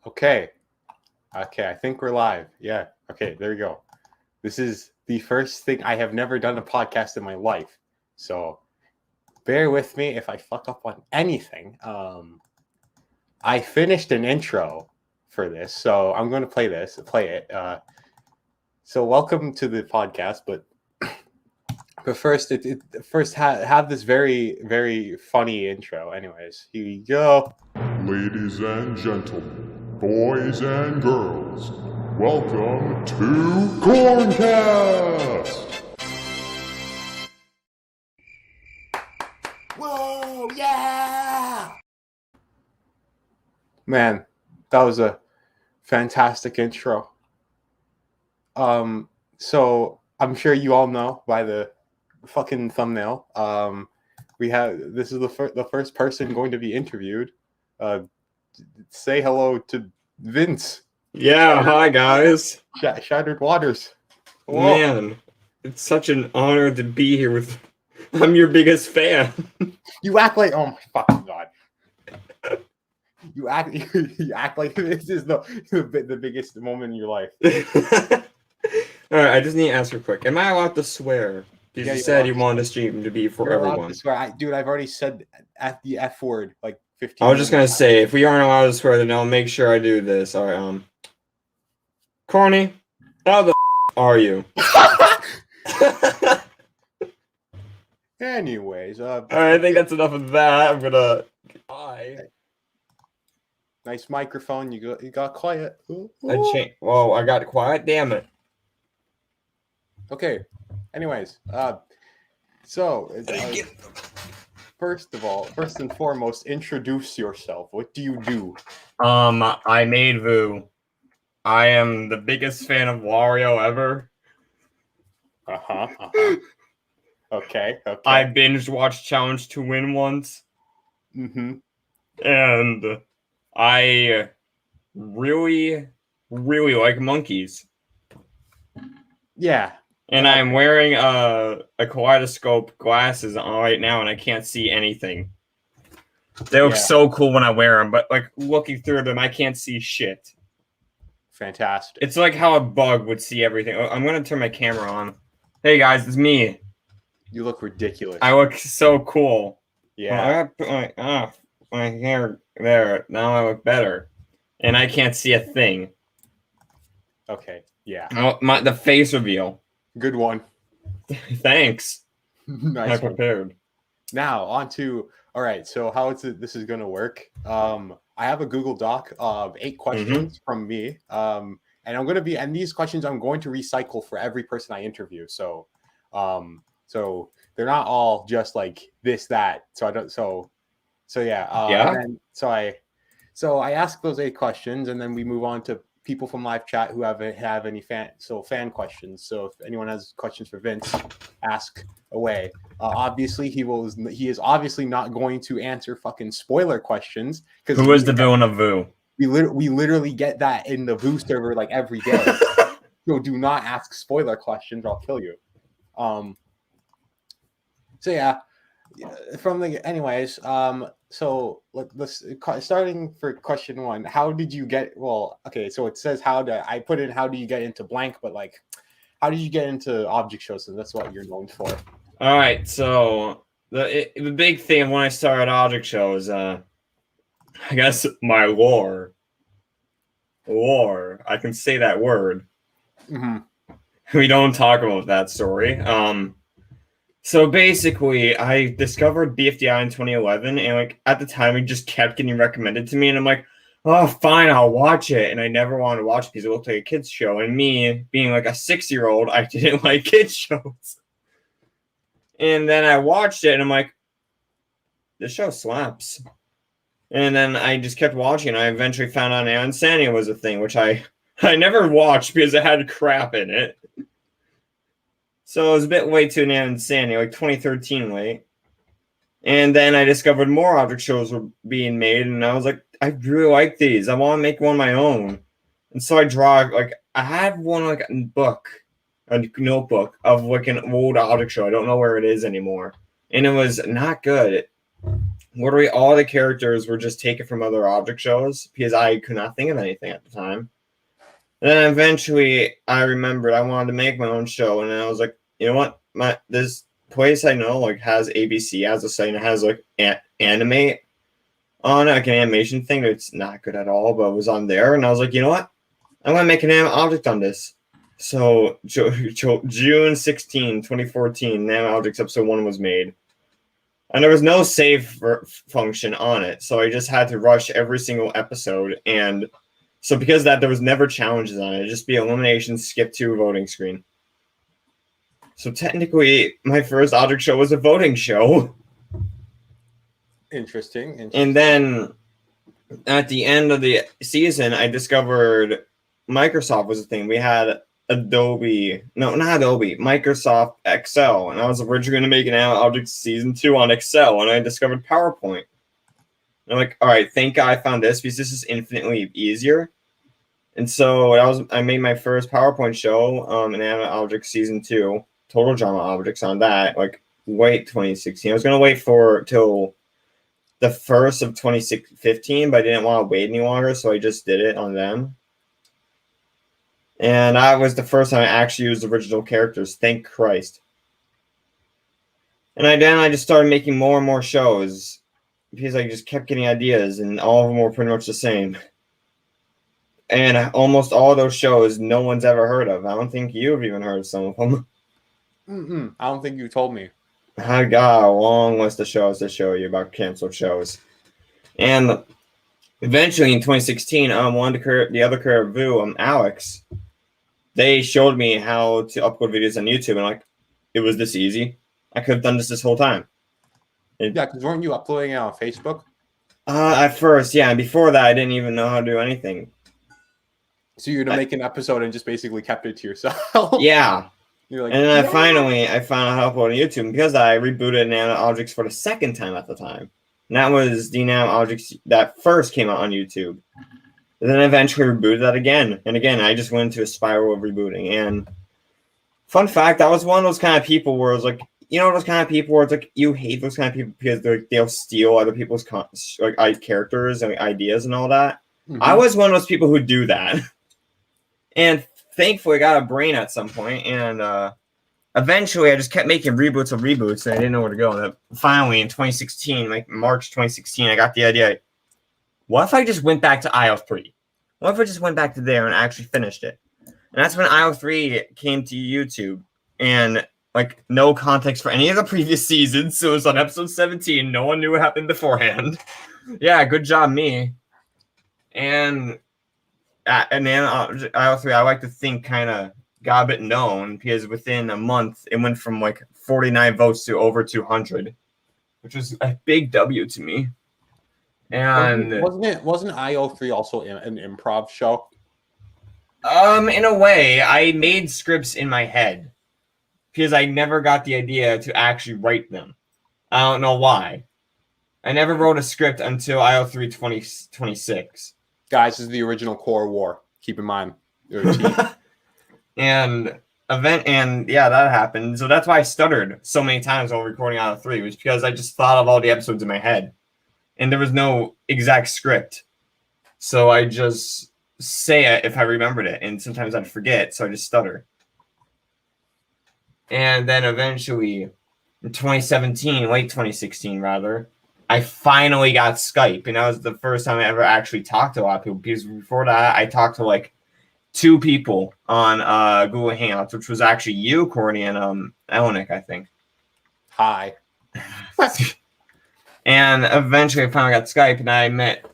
Okay. Okay, I think we're live. Yeah. Okay, there we go. This is the first thing. I have never done a podcast in my life. So bear with me if I fuck up on anything. I finished an intro for this, so I'm going to play it. So welcome to the podcast, but first, have this very, very funny intro. Anyways, here you go. Ladies and gentlemen, boys and girls, welcome to Corncast! Whoa, yeah! Man, that was a fantastic intro. So I'm sure you all know by the fucking thumbnail. This is the first person going to be interviewed. Say hello to Vince. Yeah, hi guys. Shattered Waters. Whoa. Man, it's such an honor to be here with. I'm your biggest fan. You act like, oh my fucking god. You act like this is the biggest moment in your life. All right, I just need to ask you quick. Am I allowed to swear? Because you said you wanted the stream to be for everyone. Swear. Dude, I've already said the F word like 15 I was just gonna say, if we aren't allowed to swear, then I'll make sure I do this. All right, Corny, how the are you? Anyways, all right, I think that's enough of that. I'm gonna. Bye. Nice microphone. You got quiet. Ooh. Whoa, I got quiet. Damn it. Okay. Anyways, first and foremost, introduce yourself. What do you do? I made Vu. I am the biggest fan of Wario ever. Okay. I binge watched Challenge to Win once. Mm-hmm. And I really, really like monkeys. Yeah. And I'm wearing a kaleidoscope glasses on right now, and I can't see anything. They look so cool when I wear them, but like looking through them, I can't see shit. Fantastic. It's like how a bug would see everything. I'm gonna turn my camera on. Hey guys, it's me. You look ridiculous. I look so cool. Yeah. My hair there. Now I look better, and I can't see a thing. Okay. Yeah. The face reveal. Good one. Thanks. Nice. I prepared. Now on to all right. So how this is going to work? I have a Google Doc of 8 questions from me. And these questions I'm going to recycle for every person I interview. So they're not all just like this, that. So I don't. So yeah. Yeah. And so I ask those 8 questions, and then we move on to people from live chat who have any fan questions. So if anyone has questions for Vince, ask away. Obviously, he is obviously not going to answer fucking spoiler questions because who is the villain of Vu? We literally get that in the Vu server like every day. So do not ask spoiler questions or I'll kill you. So yeah, anyways. So let's starting for question 1. How did you get? Well, okay. So it says how do you get into blank? But like, how did you get into object shows? And that's what you're known for. All right. So the big thing when I started object shows, I guess my lore. I can say that word. Mm-hmm. We don't talk about that story. So basically, I discovered BFDI in 2011, and like at the time, it just kept getting recommended to me, and I'm like, oh, fine, I'll watch it. And I never wanted to watch it because it looked like a kids show. And me being like a 6-year-old, I didn't like kids shows. And then I watched it, and I'm like, this show slaps. And then I just kept watching. I eventually found out Insanity was a thing, which I never watched because it had crap in it. So it was a bit late to an Insanity, like 2013 late. And then I discovered more object shows were being made, and I was like, I really like these. I want to make one of my own. And so I had one like a notebook of like an old object show. I don't know where it is anymore. And it was not good. literally all the characters were just taken from other object shows because I could not think of anything at the time. And then eventually I remembered I wanted to make my own show, and then I was like, you know what? This place I know like has ABC as a site and it has like animate on it, like an animation thing that's not good at all, but it was on there, and I was like, you know what? I'm gonna make an animate object on this. So June 16, 2014, Nano Objects episode 1 was made. And there was no save function on it, so I just had to rush every single episode. And so because of that, there was never challenges on it. It'd just be elimination, skip to, voting screen. So technically, my first object show was a voting show. Interesting. And then at the end of the season, I discovered Microsoft was a thing. We had Microsoft Excel, and I was originally going to make an Animate Objects season 2 on Excel, and I discovered PowerPoint. And I'm like, all right, thank God I found this because this is infinitely easier. And so I made my first PowerPoint show, in Animate Objects season 2, Total Drama Objects on that, like late 2016. I was going to wait till the 1st of 2015, but I didn't want to wait any longer, so I just did it on them. And that was the first time I actually used original characters. Thank Christ. And I just started making more and more shows because I just kept getting ideas, and all of them were pretty much the same. And almost all of those shows no one's ever heard of. I don't think you've even heard of some of them. I don't think you told me. I got a long list of shows to show you about canceled shows. And eventually in 2016, the other creator of Vu, Alex, they showed me how to upload videos on YouTube, and like, it was this easy. I could have done this whole time. Yeah, because weren't you uploading it on Facebook? At first, yeah. And before that, I didn't even know how to do anything. So you're gonna make an episode and just basically kept it to yourself? Yeah. You're like, and then I found out how to upload on YouTube because I rebooted Nano Objects for the second time at the time. And that was the Nano Objects that first came out on YouTube. And then I eventually rebooted that again. And again, I just went into a spiral of rebooting. And fun fact, I was one of those kind of people where it was like, you know, those kind of people where it's like, you hate those kind of people because they'll steal other people's characters and ideas and all that. Mm-hmm. I was one of those people who do that. And thankfully, I got a brain at some point. And eventually, I just kept making reboots of reboots, and I didn't know where to go. And finally, in 2016, like March 2016, I got the idea. What if I just went back to IO3? What if I just went back to there and actually finished it? And that's when IO3 came to YouTube. And like, no context for any of the previous seasons. So it was on episode 17. No one knew what happened beforehand. Yeah, good job, me. And then IO3, I like to think, kind of got a bit known because within a month, it went from like 49 votes to over 200, which was a big W to me. And wasn't IO3 also an improv show? In a way, I made scripts in my head because I never got the idea to actually write them. I don't know why. I never wrote a script until IO3 2026. Guys, this is the original Core War. Keep in mind. And yeah, that happened. So that's why I stuttered so many times while recording IO3, was because I just thought of all the episodes in my head. And there was no exact script. So I just say it if I remembered it. And sometimes I'd forget, so I just stutter. And then eventually, in 2017, late 2016 rather, I finally got Skype. And that was the first time I ever actually talked to a lot of people. Because before that, I talked to like 2 people on Google Hangouts, which was actually you, Courtney, and Elenik, I think. Hi. And eventually I finally got Skype, and I met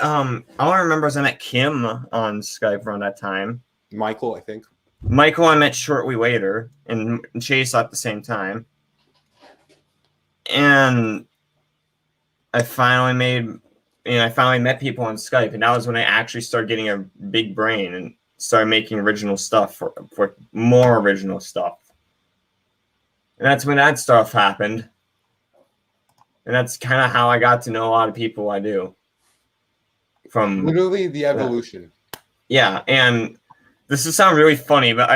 all I remember is I met Kim on Skype around that time. Michael, I think. Michael I met shortly later, and Chase at the same time. And I finally met people on Skype, and that was when I actually started getting a big brain and started making original stuff for more original stuff. And that's when that stuff happened. And that's kind of how I got to know a lot of people I do. From literally the evolution. Yeah, and this will sound really funny, but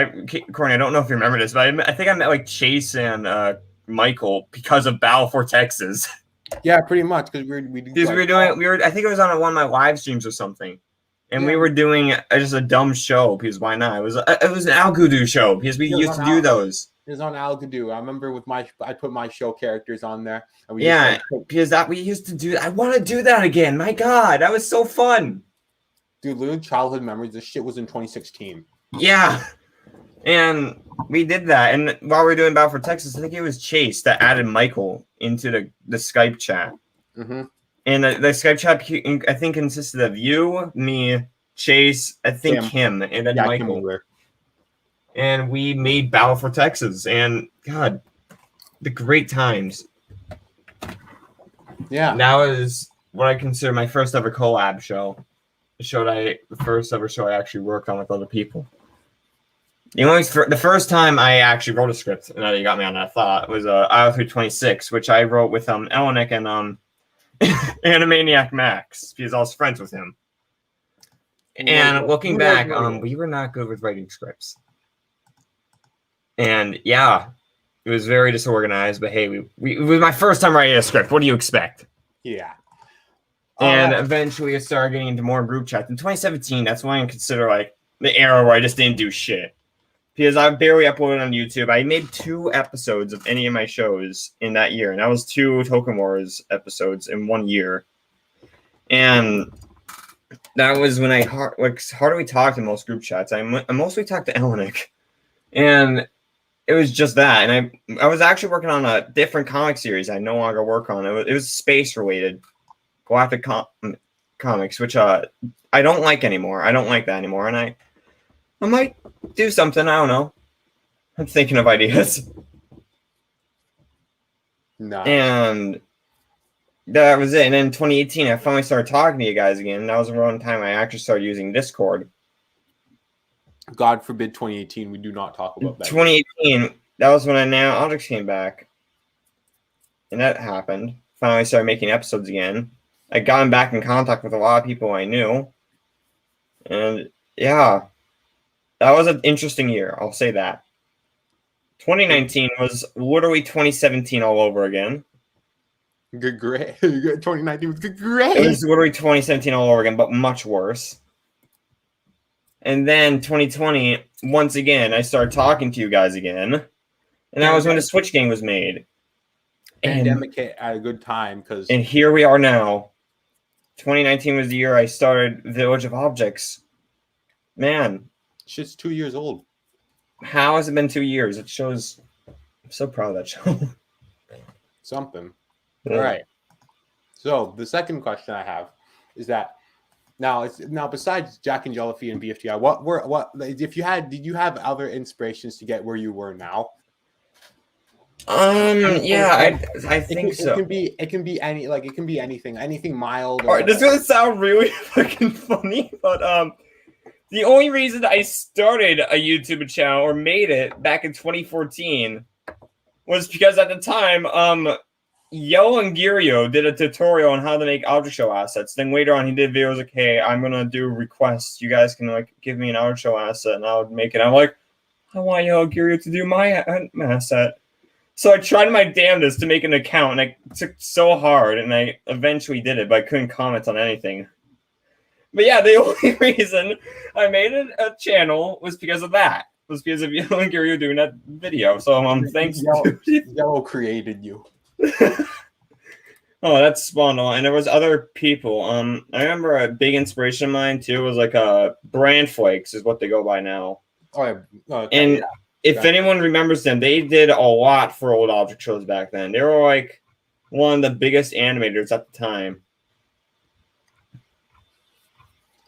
Courtney, I don't know if you remember this, but I think I met like Chase and Michael because of Battle for Texas. Yeah, pretty much because Because we were doing, I think it was on one of my live streams or something, and we were doing just a dumb show because why not? It was an Algoodoo show because we used to do those. It was on Algoodoo. I remember I put my show characters on there. And because we used to do. I want to do that again. My God, that was so fun. Dude, literally childhood memories. This shit was in 2016. Yeah, and we did that. And while we were doing Battle for Texas, I think it was Chase that added Michael into the Skype chat. Mm-hmm. And the Skype chat, I think, consisted of you, me, Chase, I think Kim, and then Michael. And we made Battle for Texas, and God, the great times. Yeah, that was what I consider my first ever collab show. The first ever show I actually worked on with other people. The first time I actually wrote a script, and that you got me on that thought, was IO326, which I wrote with Elenick and Animaniac Max, because I was friends with him. And looking back, we were not good with writing scripts. And yeah, it was very disorganized, but hey, it was my first time writing a script. What do you expect? Yeah. And eventually I started getting into more group chats. In 2017, that's when I consider like the era where I just didn't do shit. Because I barely uploaded on YouTube. I made 2 episodes of any of my shows in that year. And that was 2 Token Wars episodes in 1 year. And that was when I hardly talked in most group chats. I mostly talked to Elenick. And it was just that. And I was actually working on a different comic series I no longer work on. It was space related. Galactic Comics, which I don't like anymore. I don't like that anymore. And I might do something. I don't know. I'm thinking of ideas. No. And that was it. And then in 2018, I finally started talking to you guys again. And that was around the time I actually started using Discord. God forbid 2018, we do not talk about that. 2018, that was when Objects came back. And that happened. Finally started making episodes again. I got back in contact with a lot of people I knew. And yeah, that was an interesting year. I'll say that. 2019 was literally 2017 all over again. Good, great. 2019 was good, great. It was literally 2017 all over again, but much worse. And then 2020, once again, I started talking to you guys again. And that was when the Switch game was made. Pandemic hit at a good time. And here we are now. 2019 was the year I started Village of Objects. Man. Shit's 2 years old. How has it been 2 years? It shows. I'm so proud of that show. Something. Yeah. All right. So the second question I have is that now besides Jack and Jellyfy and BFDI, did you have other inspirations to get where you were now? Yeah, I think so. It can be anything mild. All right, this is gonna sound really fucking funny, but the only reason I started a YouTube channel or made it back in 2014 was because at the time, Yo and Girio did a tutorial on how to make object show assets. Then later on, he did videos like, "Hey, I'm gonna do requests. You guys can like give me an object show asset, and I would make it." I'm like, "I want Yo and Girio to do my asset." So I tried my damnedest to make an account, and I took so hard, and I eventually did it, but I couldn't comment on anything. But yeah, the only reason I made a channel was because of that. Was because of Yellow and Girio doing that video. So thanks. Yellow created you. Oh, that's spawned a lot. And there was other people. I remember a big inspiration of mine too was like Brand Flakes is what they go by now. Oh yeah. Okay, and yeah. If anyone remembers them, they did a lot for old object shows back then. They were like one of the biggest animators at the time.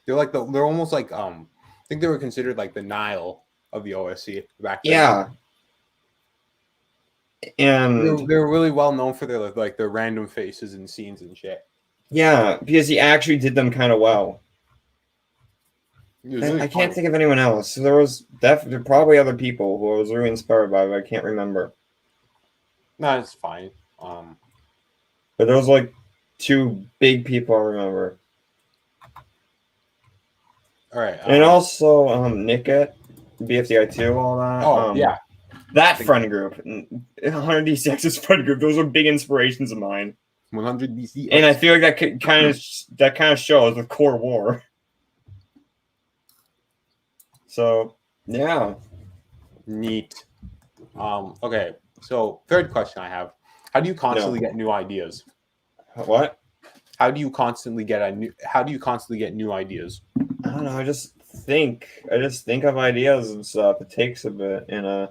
They're almost like I think they were considered like the Nile of the OSC back then. Yeah. And they're really well known for their random faces and scenes and shit. Yeah, because he actually did them kind of well. Really I can't think of anyone else. There was definitely probably other people who I was really inspired by, but I can't remember. No, it's fine. But there was like 2 big people I remember. All right. And also Nick at BFDI2, all that. Oh, yeah. That friend group. 100D6's friend group. Those were big inspirations of mine. 100 BC. And I feel like that kind of shows with Core War. So yeah, neat. Okay, so third question I have: how do you constantly get new ideas? What? How do you constantly get new ideas? I don't know. I just think of ideas and stuff. It takes a bit, and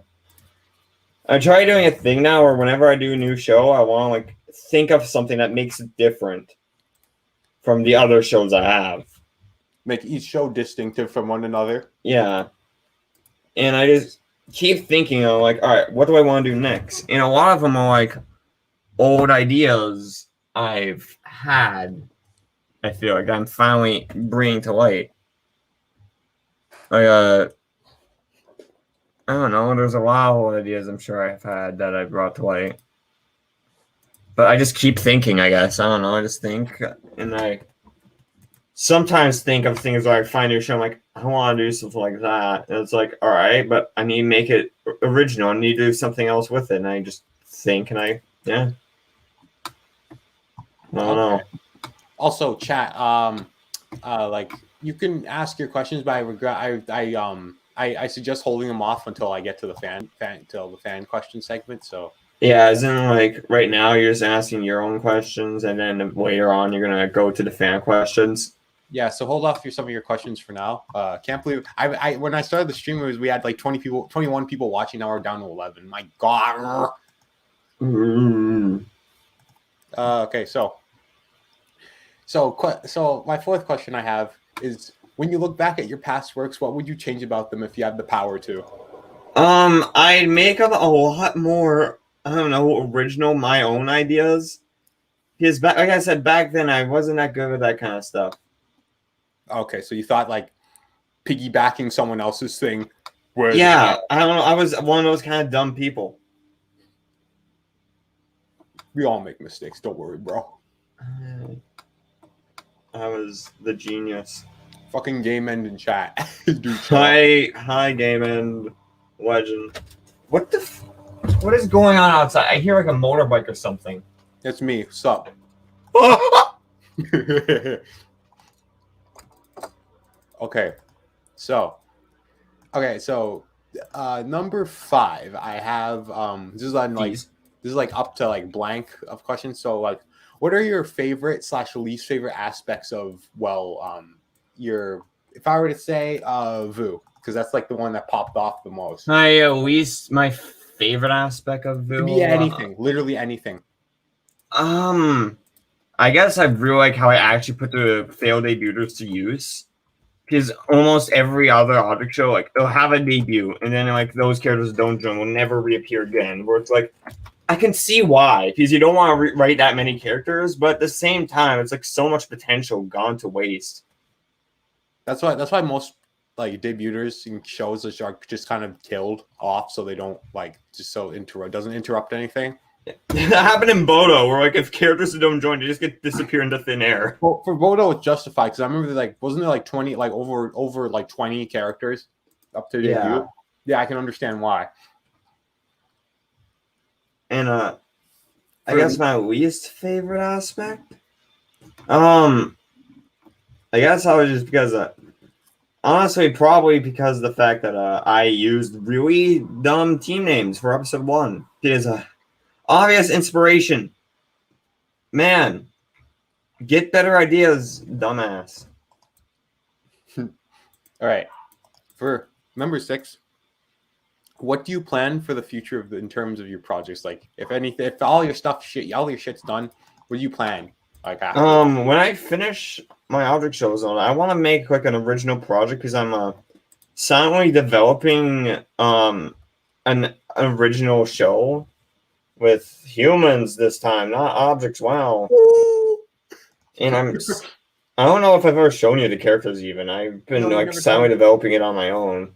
I try doing a thing now where whenever I do a new show, I want to like think of something that makes it different from the other shows I have. Make each show distinctive from one another. Yeah, and I just keep thinking, I'm like, all right, what do I want to do next? And a lot of them are like old ideas I've had. I feel like I'm finally bringing to light. Like, I don't know. There's a lot of old ideas I'm sure I've had that I brought to light. But I just keep thinking, I guess. I don't know. I just think. And I sometimes think of things where I find a show, I'm like, I want to do something like that. And it's like, all right, but I need to make it original. I need to do something else with it. And I just think, and yeah. I don't know. Also, chat. Like you can ask your questions, but I suggest holding them off until I get to the fan question segment. So yeah, as in like right now you're just asking your own questions, and then later on you're gonna go to the fan questions. Yeah, so hold off some of your questions for now. Can't believe I when I started the stream we had like 21 people watching. Now we're down to 11. My God. Okay, so my fourth question I have is: when you look back at your past works, what would you change about them if you had the power to? I'd make up a lot more, I don't know, original, my own ideas. Because like I said, back then I wasn't that good with that kind of stuff. Okay, so you thought like piggybacking someone else's thing. Yeah, I don't know. I was one of those kind of dumb people. We all make mistakes. Don't worry, bro. I was the genius. Fucking game end in chat. Hi, game end legend. What is going on outside? I hear like a motorbike or something. It's me. Sup? Okay, so number 5, I have this is like up to like blank of questions. So like, what are your favorite / least favorite aspects of if I were to say Vu, because that's like the one that popped off the most. My favorite aspect of Vu. Could be anything, literally anything. I guess I really like how I actually put the failed debuters to use. Because almost every other object show, like, they'll have a debut, and then, like, those characters don't join, will never reappear again. Where it's like, I can see why, because you don't want to write that many characters, but at the same time, it's, like, so much potential gone to waste. That's why most, like, debuters in shows are just kind of killed off, so they don't, like, doesn't interrupt anything. That happened in Bodo, where like if characters don't join, they just disappear into thin air. Well, for Bodo, it's justified because I remember wasn't there like 20, like over like 20 characters up to debut? Yeah, I can understand why. And I guess my least favorite aspect, I guess I was just because honestly probably because of the fact that I used really dumb team names for episode 1. Because obvious inspiration. Man, get better ideas, dumbass. All right. For number 6, what do you plan for the future in terms of your projects? Like, if all your shit's done, what do you plan? Like, after? When I finish my object shows I want to make like an original project because I'm silently developing an original show. With humans this time, not objects. Wow. And I don't know if I've ever shown you the characters even. I've been silently developing it on my own.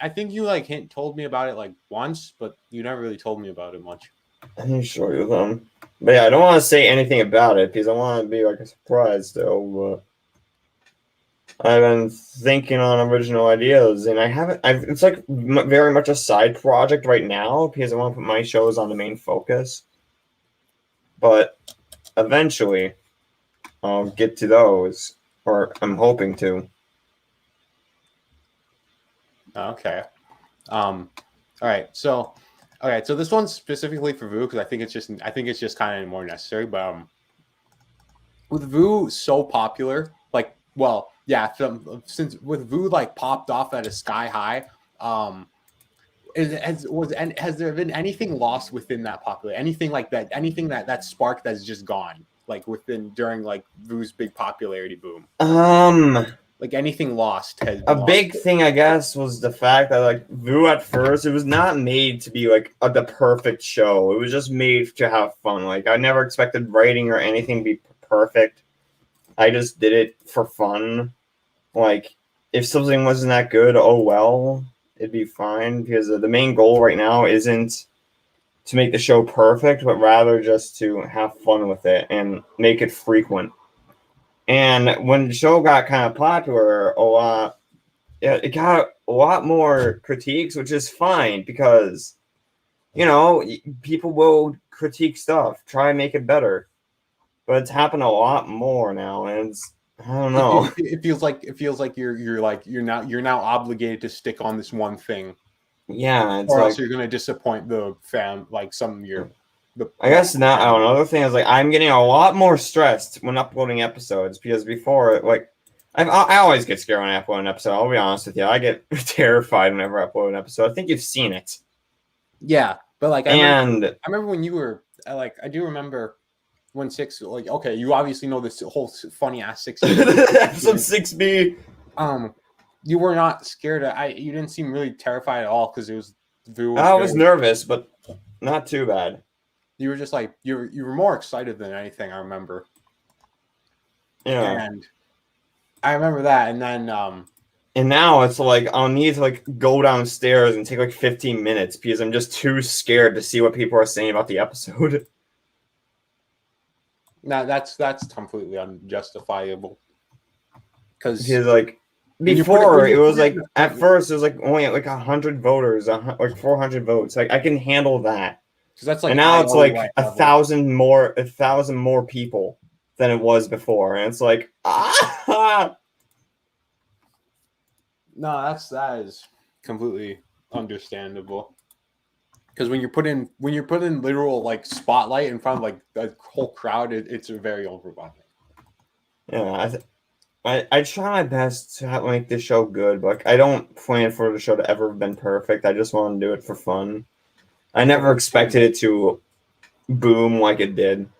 I think you like told me about it like once, but you never really told me about it much. I didn't show you them. But yeah, I don't want to say anything about it because I want to be like a surprise still, but I've been thinking on original ideas, and it's like very much a side project right now because I want to put my shows on the main focus. But eventually I'll get to those, or I'm hoping to. Okay. All right. So this one's specifically for Vu because I think it's just kind of more necessary. But with Vu so popular, like, well, yeah, since with Vu like popped off at a sky high, has there been anything lost within that popularity? Anything like that? Anything that spark that's just gone, like during like Vu's big popularity boom? Like anything lost has been A lost. big thing, I guess, was the fact that like Vu at first, it was not made to be like the perfect show. It was just made to have fun. Like I never expected writing or anything to be perfect. I just did it for fun. Like if something wasn't that good, oh well, it'd be fine because the main goal right now isn't to make the show perfect, but rather just to have fun with it and make it frequent. And when the show got kind of popular, it got a lot more critiques, which is fine because, people will critique stuff, try and make it better. But it's happened a lot more now, and I don't know. It feels like you're now obligated to stick on this one thing, Yeah, it's or like else you're gonna disappoint the fan, like some of your. I guess now another thing is like I'm getting a lot more stressed when uploading episodes because before like I always get scared when I upload an episode. I'll be honest with you, I get terrified whenever I upload an episode. I think you've seen it. Yeah, but like I remember when you were like I do remember when 6 like okay you obviously know this whole funny ass 6 episode 6B. You were not scared. You didn't seem really terrified at all because it was. I was nervous, but not too bad. You were just like you were more excited than anything. I remember. Yeah, and I remember that, and then and now it's like I'll need to like go downstairs and take like 15 minutes because I'm just too scared to see what people are saying about the episode. No, that's completely unjustifiable. Because like before it was like at first it was like only like 100 voters, like 400 votes. Like I can handle that. Because that's like, and now it's like 1,000 more people than it was before, and it's like No, that is completely understandable. Because when you're put in literal like spotlight in front of like the whole crowd, it's very overwhelming. Yeah, I try my best to make this show good, but like, I don't plan for the show to ever have been perfect. I just want to do it for fun. I never expected it to boom like it did.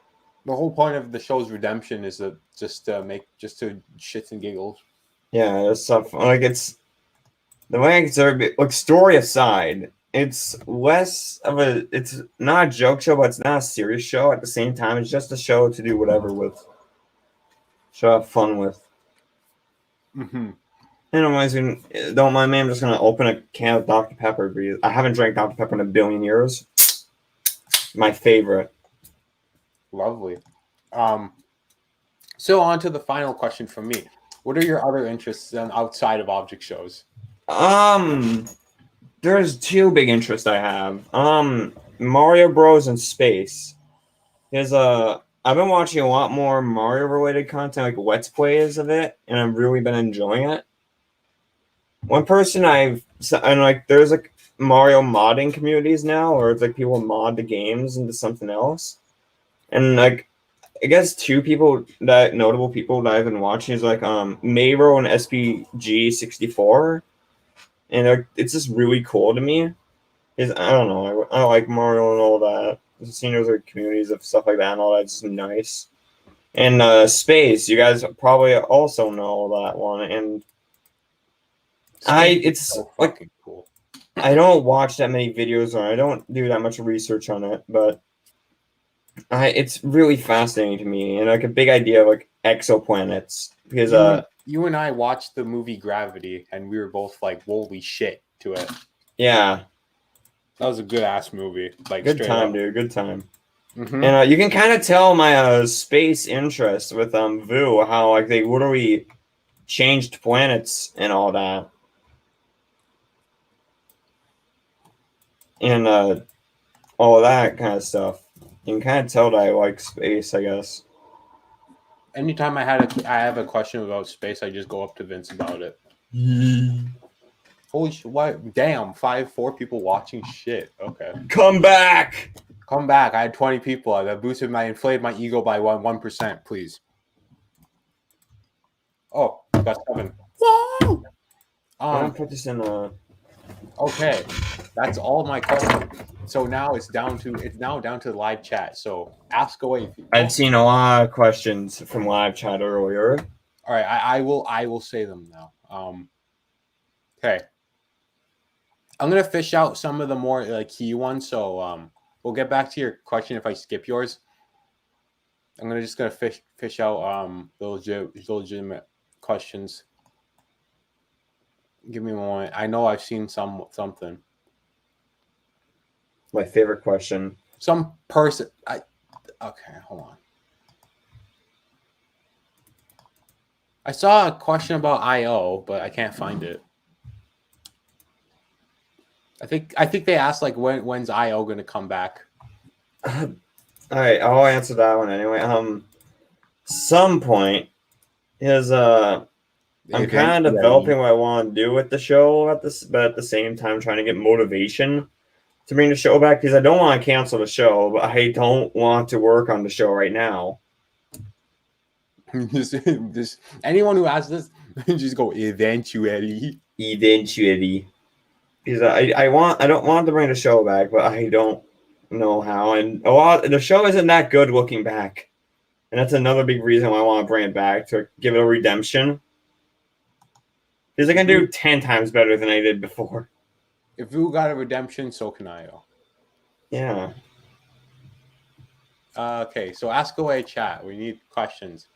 The whole point of the show's redemption is just to shits and giggles. Yeah, it's stuff like it's the way I consider it. Like story aside, it's not a joke show, but it's not a serious show at the same time. It's just a show to do whatever with, show have fun with. Mm-hmm. Anyways, don't mind me. I'm just gonna open a can of Dr. Pepper. I haven't drank Dr. Pepper in a billion years. My favorite. Lovely. So on to the final question from me. What are your other interests outside of object shows? There's two big interests I have. Mario Bros. And space. I've been watching a lot more Mario related content, like Let's Plays of it, and I've really been enjoying it. One person there's like Mario modding communities now, or it's like people mod the games into something else. And like I guess notable people that I've been watching is like Mayro and SPG64. And it's just really cool to me. I don't know, I like Mario and all that. Seeing those like communities of stuff like that and all that's nice. And space, you guys probably also know that one. And it's so like cool. I don't watch that many videos on it. I don't do that much research on it, but it's really fascinating to me and like a big idea of like exoplanets because you and I watched the movie Gravity and we were both like, holy shit to it. Yeah. That was a good ass movie. Like good time, dude. Good time. Mm-hmm. And you can kind of tell my space interest with Vu, how like they literally changed planets and all that. And all that kind of stuff. You can kind of tell that I like space, I guess. anytime I have a question about space, I just go up to Vince about it. Holy shit! What? Damn! 4 people watching. Shit. Okay. Come back. Come back. I had 20 people. That inflated my ego by 1%. Please. Oh, got 7. Whoa! I'm gonna put this in a. Okay, that's all my questions. So now it's down to the live chat. So ask away. I'd seen a lot of questions from live chat earlier. All right, I will say them now. Okay, I'm gonna fish out some of the more like key ones. So we'll get back to your question if I skip yours. I'm gonna fish out those legitimate questions. Give me a moment. I know I've seen something. My favorite question. Some person. Okay, hold on. I saw a question about IO, but I can't find it. I think they asked like when's IO going to come back. All right, I'll answer that one anyway. Some point is I'm kind of developing what I want to do with the show but at the same time trying to get motivation to bring the show back because I don't want to cancel the show, but I don't want to work on the show right now. just anyone who asks this, just go eventually. Because I don't want to bring the show back, but I don't know how. And the show isn't that good looking back, and that's another big reason why I want to bring it back to give it a redemption. Because I can do 10 times better than I did before. If you got a redemption, so can I. Yeah. Okay, so ask away, chat. We need questions.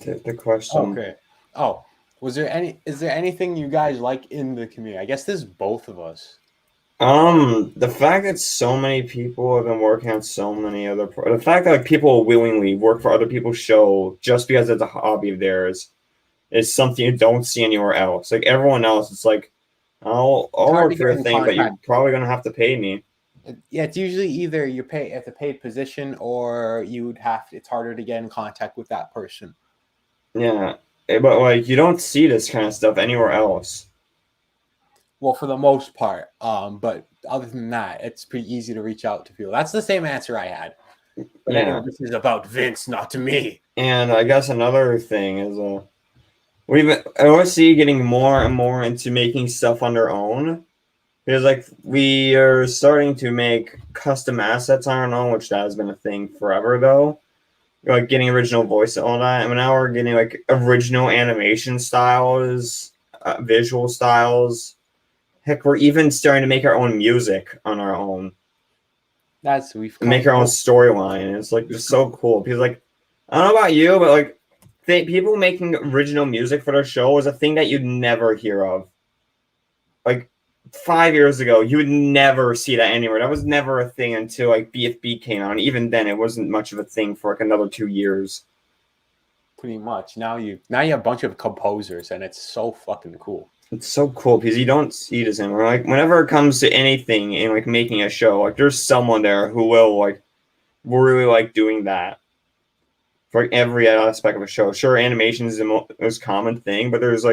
The question. Okay. Oh, is there anything you guys like in the community? I guess this is both of us. The fact that so many people have been working on so many other the fact that like, people willingly work for other people's show just because it's a hobby of theirs is something you don't see anywhere else. Like everyone else, it's like, I'll work for a thing, but you're probably gonna have to pay me. Yeah, it's usually either you pay at the paid position or it's harder to get in contact with that person. Yeah, but like you don't see this kind of stuff anywhere else. Well, for the most part, but other than that, it's pretty easy to reach out to people. That's the same answer I had. But anyway, this is about Vince, not to me. And I guess another thing is, I always see getting more and more into making stuff on their own. Because like we are starting to make custom assets on our own, which that has been a thing forever though. Like getting original voice and all that. And now we're getting like original animation styles, visual styles. Heck, we're even starting to make our own music on our own. Make our own storyline. It's like just so cool because like I don't know about you, but like people making original music for their show is a thing that you'd never hear of. Like 5 years ago, you would never see that anywhere. That was never a thing until like BFB came out. And even then, it wasn't much of a thing for like another 2 years. Pretty much. Now you have a bunch of composers, and it's so fucking cool. It's so cool because you don't see this anymore. Like whenever it comes to anything in like making a show, like there's someone there who will like really like doing that for like, every aspect of a show. Sure, animation is the most common thing, but there's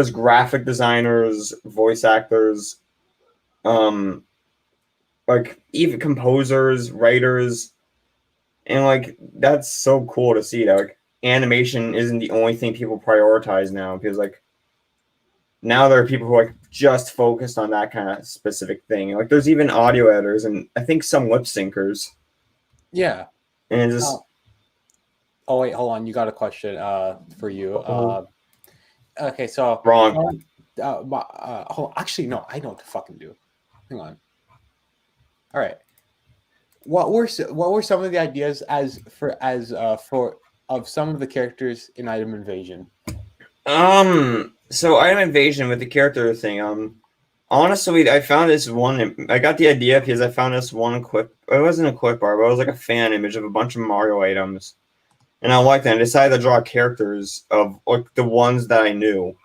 graphic designers, voice actors, like even composers, writers, and like that's so cool to see that like animation isn't the only thing people prioritize now because like now there are people who are like just focused on that kind of specific thing. Like there's even audio editors and I think some lip syncers. Yeah. And just oh wait, hold on. You got a question for you. Okay, so wrong. Actually, no, I know what to fucking do. Hang on. All right. What were some of the ideas of some of the characters in Item Invasion? So Item Invasion with the character thing. Honestly, I found this one. I got the idea because I found this one clip. It wasn't a clip art, but it was like a fan image of a bunch of Mario items, and I liked that. I decided to draw characters of like the ones that I knew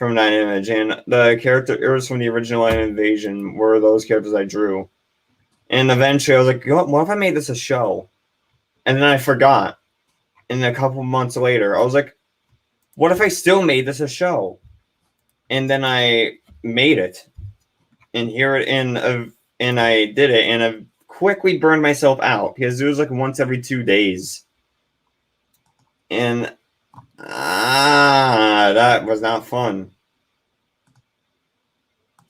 from that image, and the characters from the original Alien Invasion were those characters I drew. And eventually, I was like, what if I made this a show? And then I forgot. And a couple months later, I was like, what if I still made this a show? And then I made it, and and I did it, and I quickly burned myself out because it was like once every 2 days, and that was not fun.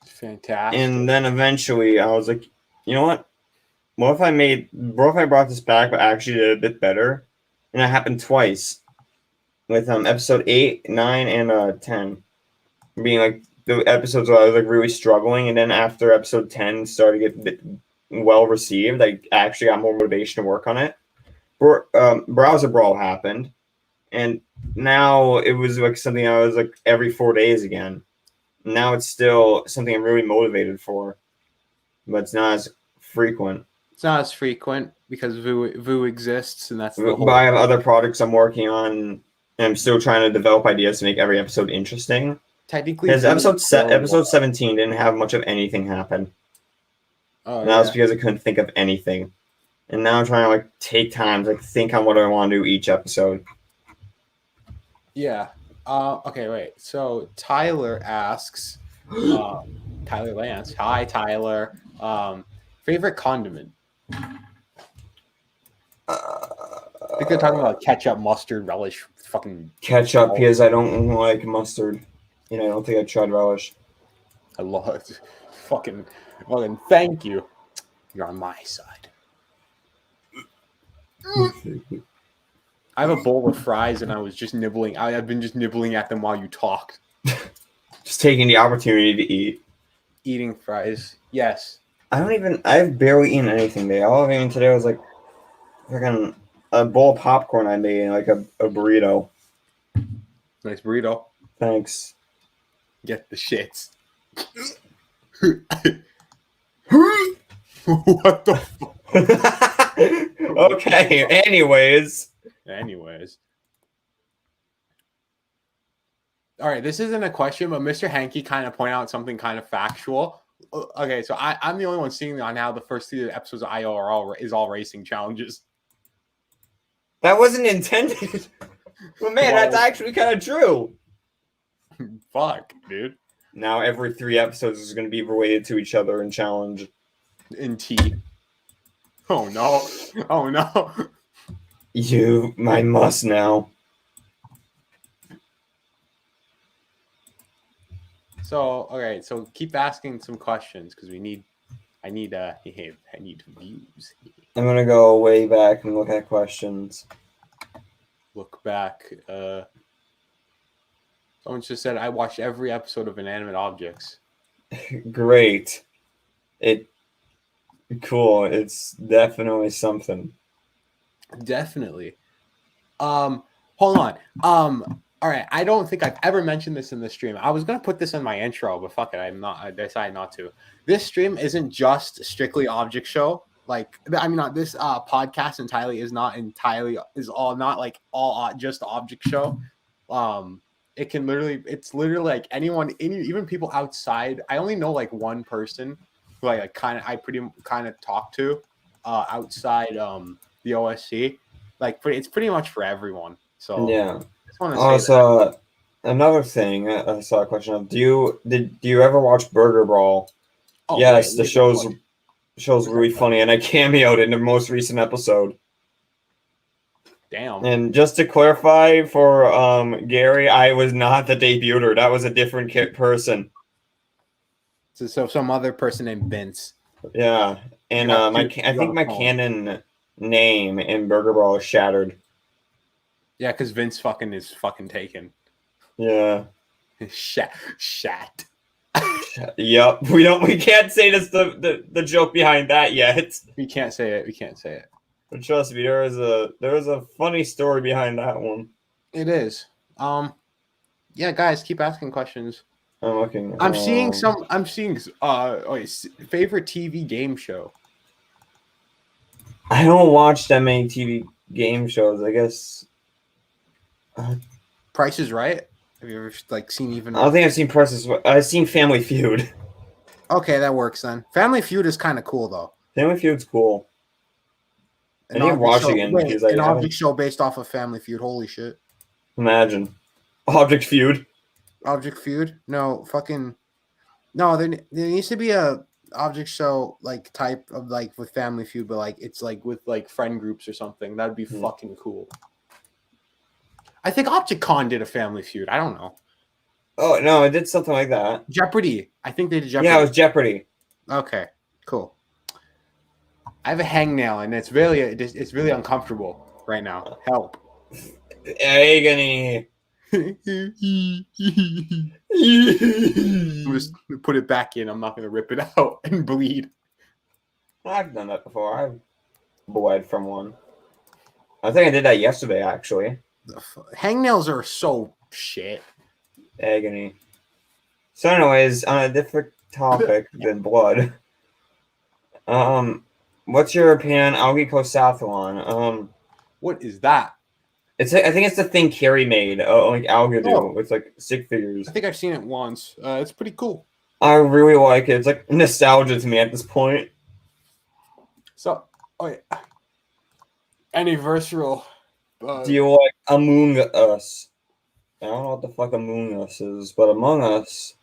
Fantastic. And then eventually, I was like, you know what? What if I brought this back, but actually did a bit better? And it happened twice with episode 8, 9, and 10 being like the episodes where I was like really struggling, and then after episode 10 started to get a bit well received, I actually got more motivation to work on it. Browser Brawl happened, and now it was like something I was like every 4 days again. Now it's still something I'm really motivated for, but it's not as frequent. It's not as frequent because Vu exists, and that's the whole. But I have other projects I'm working on, and I'm still trying to develop ideas to make every episode interesting. Technically, because episode 17 didn't have much of anything happen. Oh, and that was because I couldn't think of anything. And now I'm trying to like take time to like think on what I want to do each episode. Yeah. Okay, wait. So Tyler asks, Tyler Lance. Hi, Tyler. Favorite condiment? I think they're talking about ketchup, mustard, relish, fucking ketchup because I don't like mustard. And I don't think I tried relish. I love it. Fucking thank you. You're on my side. I have a bowl of fries and I was just nibbling. I've been just nibbling at them while you talked. Just taking the opportunity to eat. Eating fries. Yes. I've barely eaten anything today. All I've eaten today was like freaking a bowl of popcorn I made and like a burrito. Nice burrito. Thanks. Get the shits. What the fuck? Okay, anyways. All right, this isn't a question, but Mr. Hankey kind of pointed out something kind of factual. Okay, so I'm the only one seeing on how the first 3 episodes of IO are all racing challenges. That wasn't intended. Well, man, that's actually kind of true. Fuck, dude. Now every 3 episodes is going to be related to each other and challenge. In tea. Oh no. Oh no. I must now. So, okay, so keep asking some questions because I need views. I'm going to go way back and look at questions. Look back. Someone just said I watched every episode of Inanimate Objects. Great. Cool. It's definitely something. Definitely. Hold on. All right. I don't think I've ever mentioned this in the stream. I was gonna put this in my intro, but fuck it. I decided not to. This stream isn't just strictly object show. Like, I mean, not this podcast entirely is not just object show. It's literally like anyone, even people outside. I only know like one person who I talk to outside the OSC. Like, it's pretty much for everyone. So yeah. Also, another thing I saw a question of: Do you ever watch Burger Brawl? Oh, yes, the show's really funny, and I cameoed in the most recent episode. Damn. And just to clarify for Gary, I was not the debuter. That was a different person. So some other person named Vince. Yeah, and I think my canon name in Burger Brawl is Shattered. Yeah, because Vince is fucking taken. Yeah. Shat. Yep. We can't say this the joke behind that yet. We can't say it. But trust me, there is a funny story behind that one. It is. Yeah, guys, keep asking questions. I'm looking. I'm seeing favorite TV game show. I don't watch that many TV game shows. I guess Price is Right. Have you ever like seen even? I don't think I've seen Princess. I've seen Family Feud. Okay, that works then. Family Feud is kind of cool though. Family Feud's cool. I need to Object watch show, again wait, because I an haven't. object show based off of Family Feud. Holy shit. Imagine. Object Feud. Object Feud? No, fucking no. There needs to be a object show like type of like with Family Feud, but like it's like with like friend groups or something. That'd be fucking cool. I think Object Con did a Family Feud. I don't know. Oh no, I did something like that. Jeopardy. I think they did Jeopardy. Yeah, it was Jeopardy. Okay, cool. I have a hangnail and it's really uncomfortable right now. Help. Agony. Just put it back in. I'm not gonna rip it out and bleed. I've done that before. I've bled from one. I think I did that yesterday, actually. Hangnails are so shit. Agony. So, anyways, on a different topic than blood. What's your opinion on algicosathlon? What is that? I think it's the thing Carrie made, like Algadoo, with like stick figures. I think I've seen it once. It's pretty cool. I really like it. It's like nostalgia to me at this point. So, anniversary. Do you like Among Us? I don't know what the fuck Among Us is, but Among Us.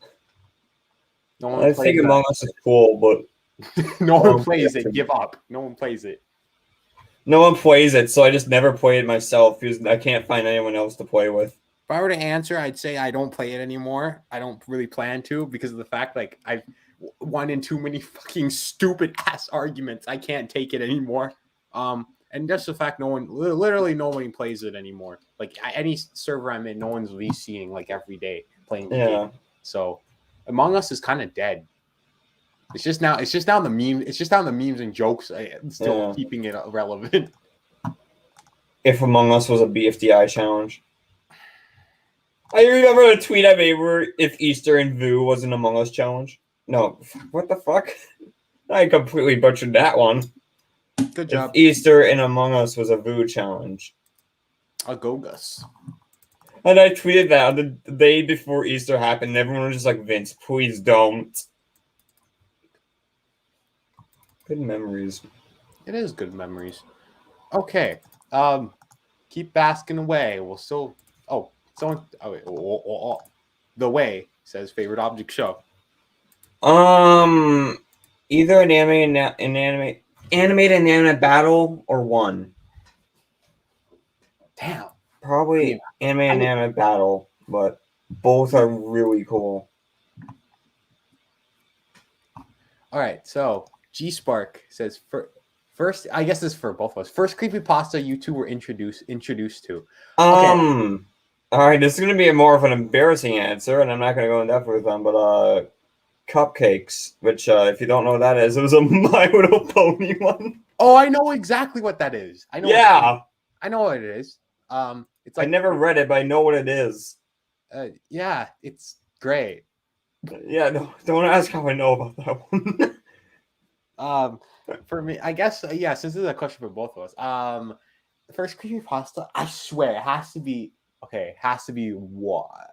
I think Among Us is cool, but no one plays it. Give up. No one plays it. No one plays it, so I just never play it myself because I can't find anyone else to play with. If I were to answer, I'd say I don't play it anymore. I don't really plan to because of the fact like I've won in too many fucking stupid ass arguments. I can't take it anymore. And just the fact literally no one plays it anymore. Like any server I'm in, no one's VCing like every day playing the game. So Among Us is kind of dead. It's just now the meme. It's just down the memes and jokes still keeping it relevant. If Among Us was a BFDI challenge. I remember a tweet I made where if Easter and Vu was an Among Us challenge. No, what the fuck? I completely butchered that one. Good job. If Easter and Among Us was a Vu challenge. Agogus. And I tweeted that on the day before Easter happened. And everyone was just like, Vince, please don't. Good memories. It is good memories. Okay. Keep basking away. We'll still. Oh, someone. Oh, wait. The Way says favorite object show. Either an animated inanimate battle or one. Damn. Probably animated inanimate battle, but both are really cool. All right, so G Spark says first. I guess this is for both of us. First creepypasta you two were introduced to. Okay. All right, this is gonna be more of an embarrassing answer, and I'm not gonna go in depth with them. But cupcakes, which if you don't know what that is, it was a My Little Pony one. Oh, I know exactly what that is. I know. Yeah, I know what it is. It's like I never read it, but I know what it is. Yeah, it's great. Yeah, no, don't ask how I know about that one. For me, I guess since this is a question for both of us. The first creepypasta, I swear, it has to be okay. It has to be what?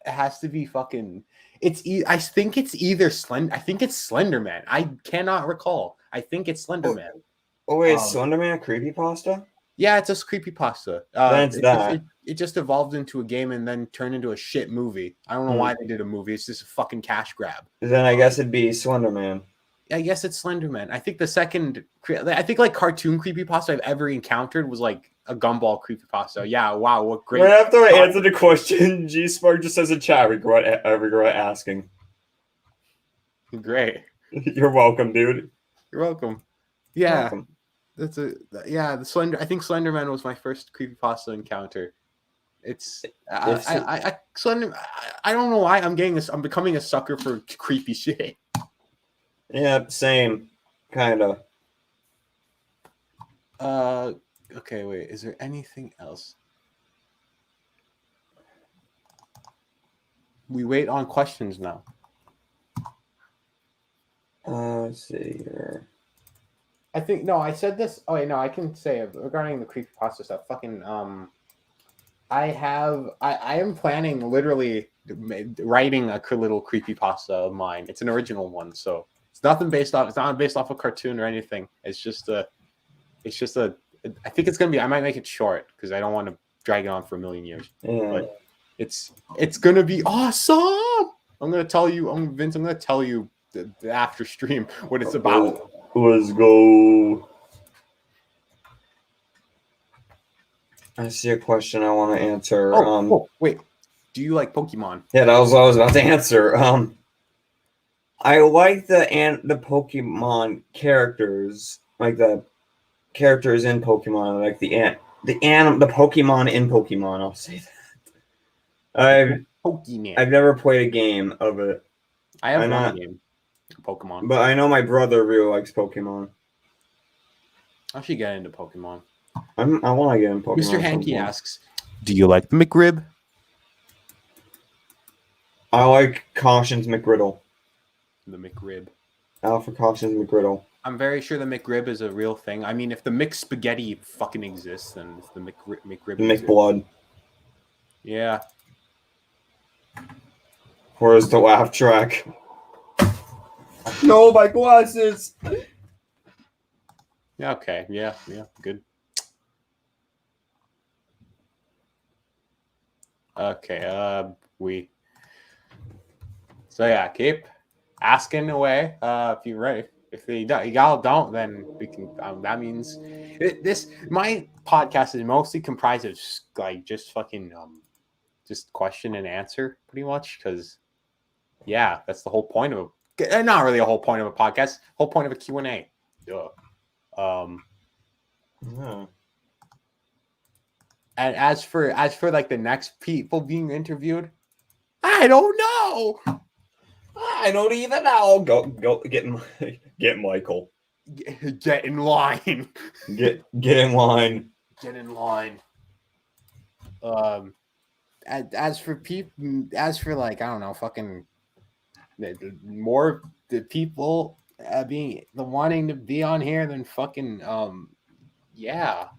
It has to be fucking. I think it's either I think it's Slenderman. I cannot recall. I think it's Slenderman. Oh wait, is Slenderman a creepypasta? Yeah, it's just creepypasta. It just evolved into a game and then turned into a shit movie. I don't know why they did a movie. It's just a fucking cash grab. Then I guess it'd be Slenderman. I guess it's Slenderman. I think the second, like cartoon creepypasta I've ever encountered was like a Gumball creepypasta. Yeah, wow, what great. Right after I answer the question, G Spark just says in chat, regret asking. Great. You're welcome, dude. You're welcome. Yeah. Welcome. The Slender. I think Slenderman was my first creepypasta encounter. Slender. I don't know why I'm becoming a sucker for creepy shit. Yeah, same, kind of. Okay, wait. Is there anything else? We wait on questions now. Let's see here. I think no. I said this. Oh wait, no. I can say regarding the creepypasta stuff. Fucking I am planning literally writing a little creepypasta of mine. It's an original one, so it's nothing based off. It's not based off a cartoon or anything. It's just a. I think it's gonna be. I might make it short because I don't want to drag it on for a million years. Yeah. But it's gonna be awesome. I'm gonna tell you, Vince. I'm gonna tell you the after stream what it's about. Let's go. I see a question I want to answer. Wait. Do you like Pokemon? Yeah, that was what I was about to answer. I like the Pokemon characters, like the characters in Pokemon, like the Pokemon in Pokemon. I'll say that. I've never played a game of it. I have not a game of Pokemon, but I know my brother really likes Pokemon. I should get into Pokemon. I want to get into Pokemon. Mr. Hanky asks, "Do you like the McRib?" I like Caution's McGriddle. The McRib. Alpha Caution's McGriddle. I'm very sure the McRib is a real thing. I mean, if the McSpaghetti fucking exists, then it's the McRib. The McBlood. Yeah. Where's the laugh track? No, my glasses. Yeah. Okay. Yeah. Good. Okay. So yeah, keep asking away. If you're ready. If y'all don't, then we can. That means my podcast is mostly comprised of like just fucking just question and answer, pretty much. Because yeah, that's the whole point of not really a whole point of a podcast. Whole point of a Q&A. Yeah. And as for like the next people being interviewed, I don't know. I don't even know. Go get Michael. Get in line. Get in line. Get in line. As for like I don't know, fucking more the people being the wanting to be on here than fucking yeah.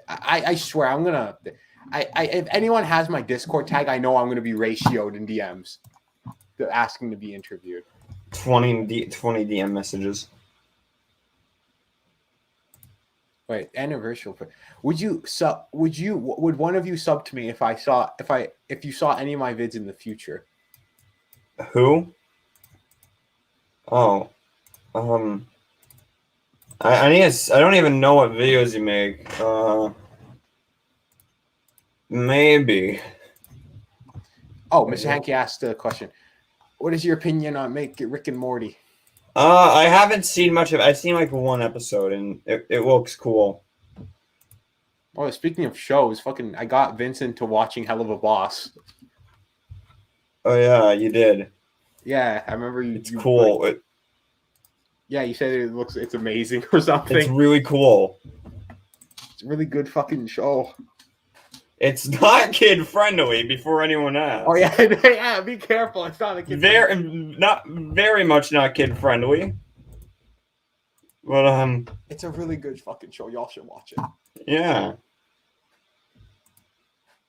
I swear I'm gonna. If anyone has my Discord tag, I know I'm gonna be ratioed in DMs. They're asking to be interviewed. 20 DM messages. Wait, anniversary. Would one of you sub to me if you saw any of my vids in the future? Who? Oh, I don't even know what videos you make. Maybe. Oh, Mr. Hanky asked a question. What is your opinion on Rick and Morty? I haven't seen much of it. I've seen like one episode and it looks cool. Oh, speaking of shows, I got Vincent to watching Hell of a Boss. Oh yeah, you did. Yeah, I remember you. It's cool. Yeah, you said it's amazing or something. It's really cool. It's a really good fucking show. It's not kid friendly. Before anyone asks. Oh yeah, yeah. Be careful. It's not a kid. Not very much not kid friendly. But it's a really good fucking show. Y'all should watch it. Yeah.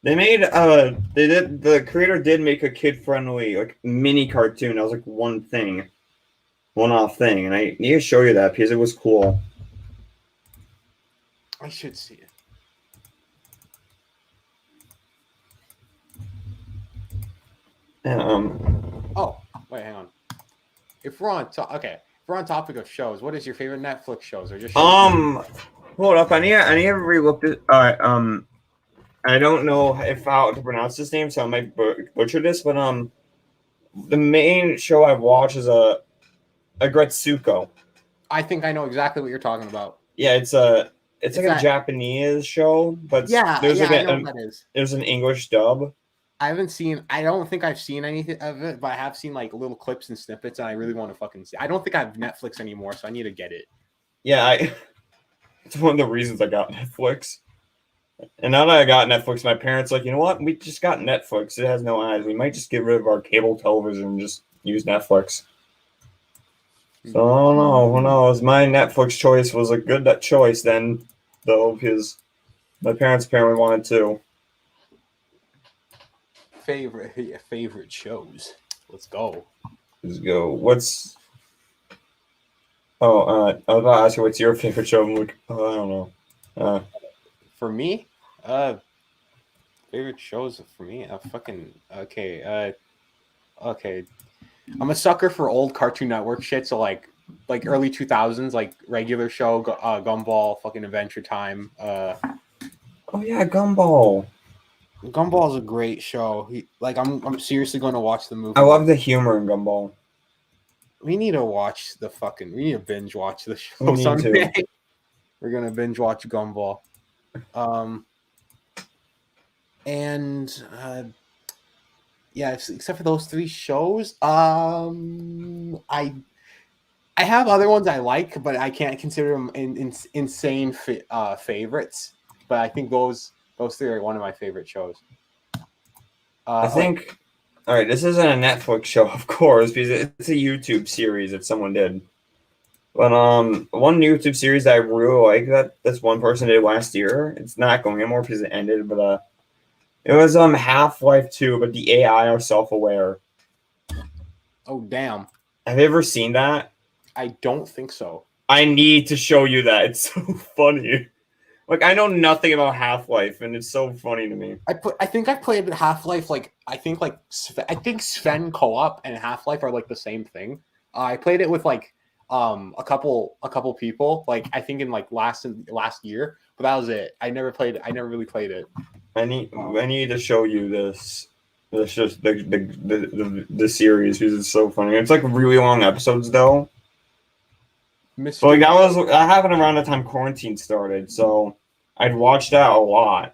They made the creator did make a kid friendly like mini cartoon. That was like one-off thing, and I need to show you that because it was cool. I should see it. Oh, wait, hang on. If we're on topic of shows, what is your favorite Netflix shows or just shows? Hold up, I need to re-look this. All right, I don't know how to pronounce this name, so I might butcher this, but the main show I've watched is Agretsuko. I think I know exactly what you're talking about. Yeah, it's like a Japanese show, but I know what that is. There's an English dub. I don't think I've seen anything of it, but I have seen like little clips and snippets, and I really want to fucking see. I don't think I have Netflix anymore, so I need to get it. Yeah, it's one of the reasons I got Netflix. And now that I got Netflix, my parents like, you know what? We just got Netflix. It has no ads. We might just get rid of our cable television and just use Netflix. So I don't know. Who knows? My Netflix choice was a good choice then, though, because my parents apparently wanted to. favorite shows. Let's go. Let's go. What's I was about to ask you what's your favorite show. I'm like, I don't know. For me, favorite shows for me. Okay. I'm a sucker for old Cartoon Network shit. So like early 2000s, like regular show, Gumball, fucking Adventure Time. Oh yeah, Gumball. Gumball is a great show. I'm seriously going to watch the movie. I love the humor in Gumball. We need to watch we need to binge watch the show We need someday. to. We're gonna binge watch Gumball. Yeah, except for those three shows, I have other ones I like, but I can't consider them insane favorites. But I think those three are one of my favorite shows. I think. All right, this isn't a Netflix show, of course, because it's a YouTube series that someone did. But one YouTube series that I really like that this one person did last year. It's not going anymore because it ended, but it was Half-Life 2, but the AI are self-aware. Oh damn! Have you ever seen that? I don't think so. I need to show you that. It's so funny. Like, I know nothing about Half-Life, and it's so funny to me. I think I played Half-Life. I think Sven Co-op and Half-Life are like the same thing. I played it with like a couple people. Like I think in like last year, but that was it. I never really played it. I need to show you this. It's just the series because it's so funny. It's like really long episodes though. But like that happened around the time quarantine started, so I'd watch that a lot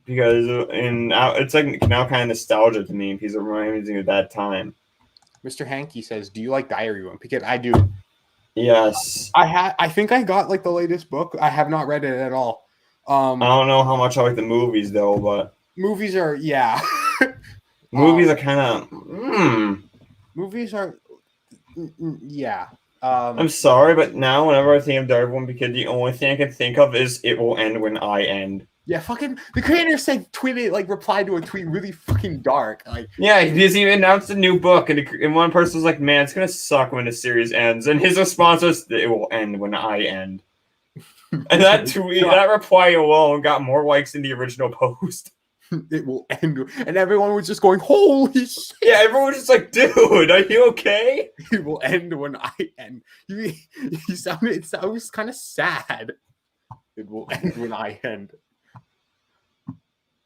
because it's like now kind of nostalgia to me because it reminds me of that time. Mr. Hankey says, "Do you like Diary Room?" Because I do. Yes. I think I got like the latest book. I have not read it at all. I don't know how much I like the movies though, but movies are movies are kind of movies are yeah. I'm sorry, but now whenever I think of Diary Room, because the only thing I can think of is it will end when I end. Yeah, fucking the creator replied to a tweet really fucking dark. Like, yeah, he announced a new book, and one person was like, "Man, it's gonna suck when the series ends," and his response was, "It will end when I end." And that tweet, that reply alone, got more likes than the original post. It will end, and everyone was just going, "Holy shit!" Yeah, everyone was just like, "Dude, are you okay?" It will end when I end. It sounds kind of sad. It will end when I end.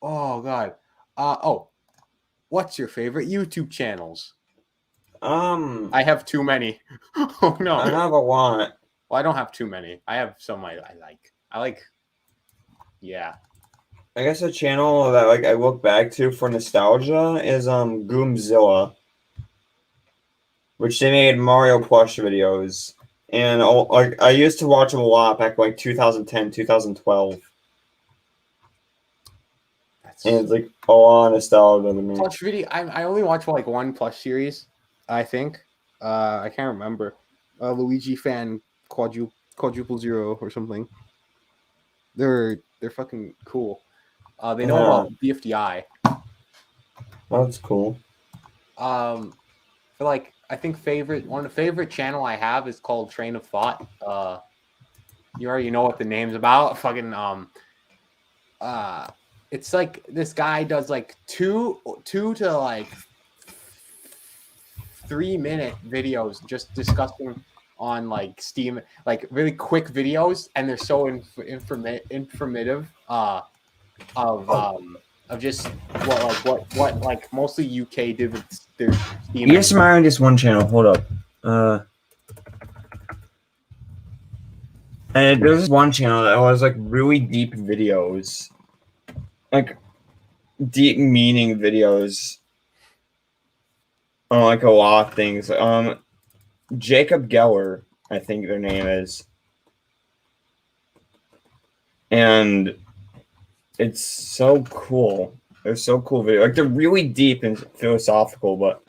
Oh god. What's your favorite YouTube channels? I have too many. Oh no. I have a lot. Well, I don't have too many. I have some I like. Yeah. I guess a channel that like I look back to for nostalgia is Goomzilla, which they made Mario plush videos, and like I used to watch them a lot back like 2010, 2012. And it's like a lot of nostalgia to me. Plush video. I only watch like one plush series. I think. I can't remember. Luigi fan quadruple zero or something. They're fucking cool. They know about BFDI. That's cool. For like I think one of the favorite channel I have is called Train of Thought. You already know what the name's about. Fucking it's like this guy does like two to like 3-minute videos just discussing on like Steam, like really quick videos, and they're so informative of just what like mostly UK did with their Steam. Yes, Mario, just one channel. Hold up. And there's this one channel that was like really deep videos, like deep meaning videos on like a lot of things. Jacob Geller, I think their name is, and it's so cool. They're so cool video. Like they're really deep and philosophical, but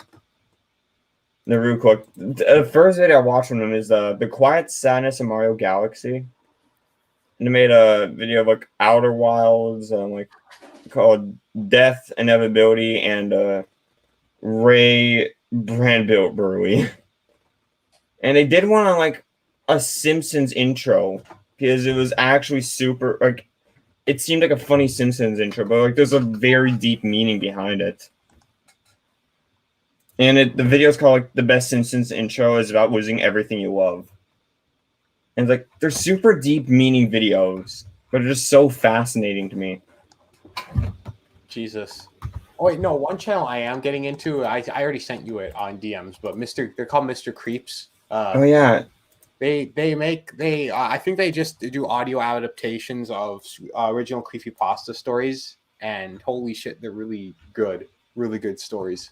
they're really cool. The first video I watched from them is The Quiet Sadness of Mario Galaxy. And they made a video of like Outer Wilds and like called Death, Inevitability, and Ray Bradbury. And they did one on like a Simpsons intro because it was actually super like it seemed like a funny Simpsons intro, but like there's a very deep meaning behind it. And the video is called like The Best Simpsons Intro is about losing everything you love. And like they're super deep meaning videos, but they're just so fascinating to me. Jesus. Oh wait, no. One channel I am getting into. I already sent you it on DMs, but they're called Mr. Creeps. Oh yeah, I think they just do audio adaptations of original creepypasta stories, and holy shit, they're really good stories.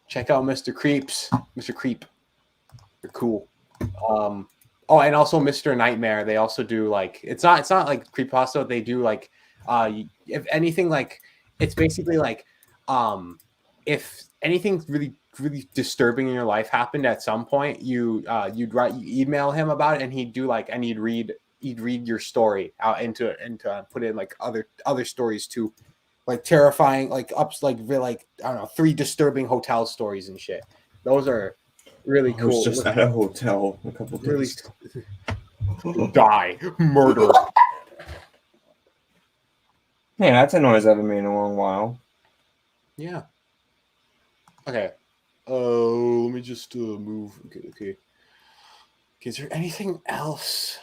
Check out Mr. Creeps, Mr. Creep. They're cool. Oh, and also Mr. Nightmare. They also do like it's not like creepypasta. They do like if anything like it's basically like if anything really disturbing in your life happened at some point, you email him about it, and he'd read your story out into it and put in like other stories too, like terrifying, like I don't know, 3 disturbing hotel stories and shit. Those are really cool. I was just at a hotel a couple days. Die, murder. Hey, that's a noise I haven't made in a long while. Yeah. Okay. Let me just move. Okay. Is there anything else?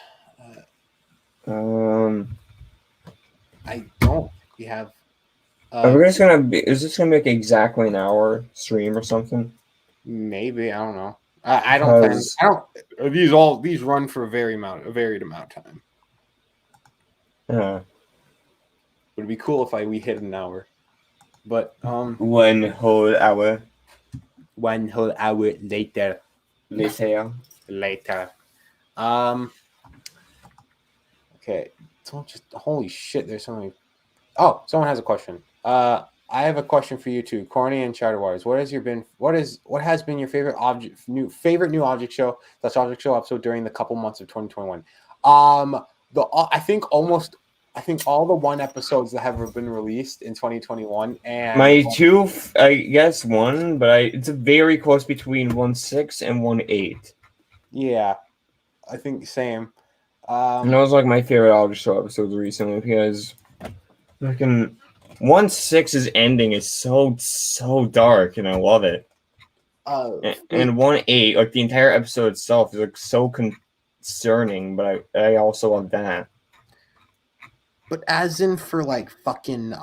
I don't. We have. Are we just gonna be? Is this gonna make exactly an hour stream or something? Maybe, I don't know. I don't plan. I don't. These run for a varied amount of time. Yeah. Would be cool if we hit an hour, but 1 whole hour. 1 whole hour later. Okay. Someone just holy shit. There's so many. Oh, someone has a question. I have a question for you too, Corny and Shadow Wars. What has been your favorite new object show episode during the couple months of 2021? I think all the 1 episodes that have been released in 2021 and my 2, I guess 1, but it's a very close between 1.6 and 1.8. Yeah, I think same. And those like my favorite object show episodes recently because fucking 1.6's ending is so dark and I love it. And 1.8, like the entire episode itself is like so concerning, but I also love that. But as in for like fucking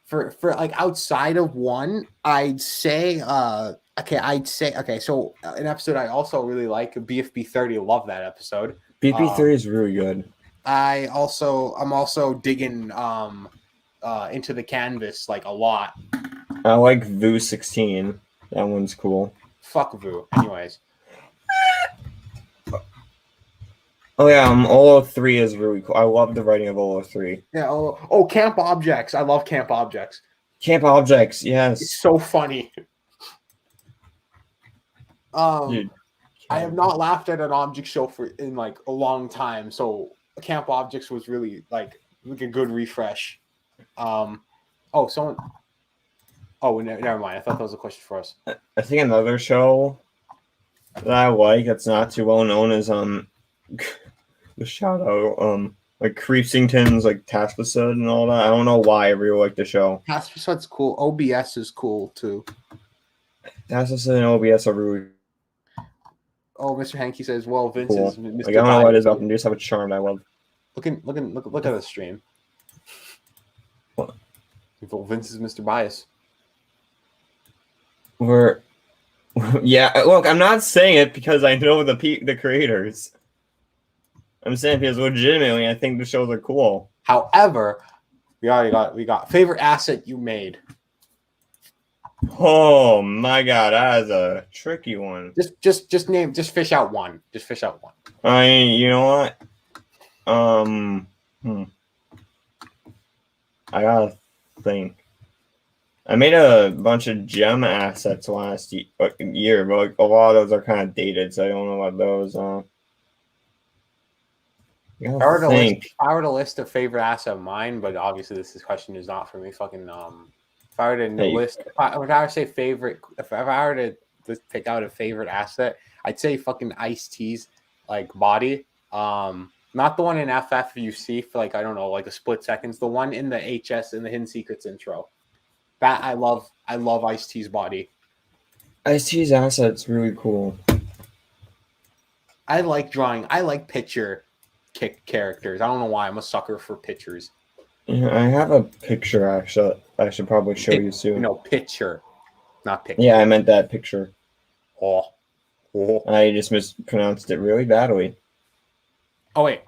for like outside of 1, I'd say so an episode I also really like, BFB 30. Love that episode. BFB 30 is really good. I'm also digging Into the Canvas like a lot. I like Vu 16. That one's cool. Fuck Vu. Anyways. Oh yeah, Olo 3 is really cool. I love the writing of Olo 3. Yeah. Oh, Camp Objects. I love Camp Objects. Camp Objects, yes. It's so funny. Dude, I have not laughed at an object show in like a long time, so Camp Objects was really like a good refresh. Never mind. I thought that was a question for us. I think another show that I like that's not too well known is the shout out like Creepsington's like Taspasud and all that. I don't know why I really like the show. Taspasud's cool. OBS is cool too. Taspasud and OBS are really Oh, Mr. Hanky says, well, Vince cool. is Mr. Like, I don't know what it is about them. They just have a charm that I love. Look at the stream. What? Vince is Mr. Bias. Yeah, look, I'm not saying it because I know the creators. I'm saying because legitimately I think the shows are cool. However, we got favorite asset you made. Oh my god, that is a tricky one. Just fish out one. Just fish out one. I mean, you know what? I gotta think. I made a bunch of gem assets last year, but like a lot of those are kind of dated, so I don't know about those. You If I were gotta to list, think. if I were to list a favorite asset of mine, but obviously question is not for me. Fucking if I were to Hey. list, if I were to say favorite, if I were to pick out a favorite asset, I'd say fucking Ice-T's like body. Not the one in FF you see for like I don't know, like a split seconds. The one in the HS in the Hidden Secrets intro. That I love. I love Ice-T's body. Ice-T's asset's really cool. I like drawing. I like picture kick characters. I don't know why. I'm a sucker for pictures. Yeah, I have a picture actually. I should probably show you soon. No, picture, not picture. Yeah, I meant that picture. Oh. I just mispronounced it really badly. Oh wait.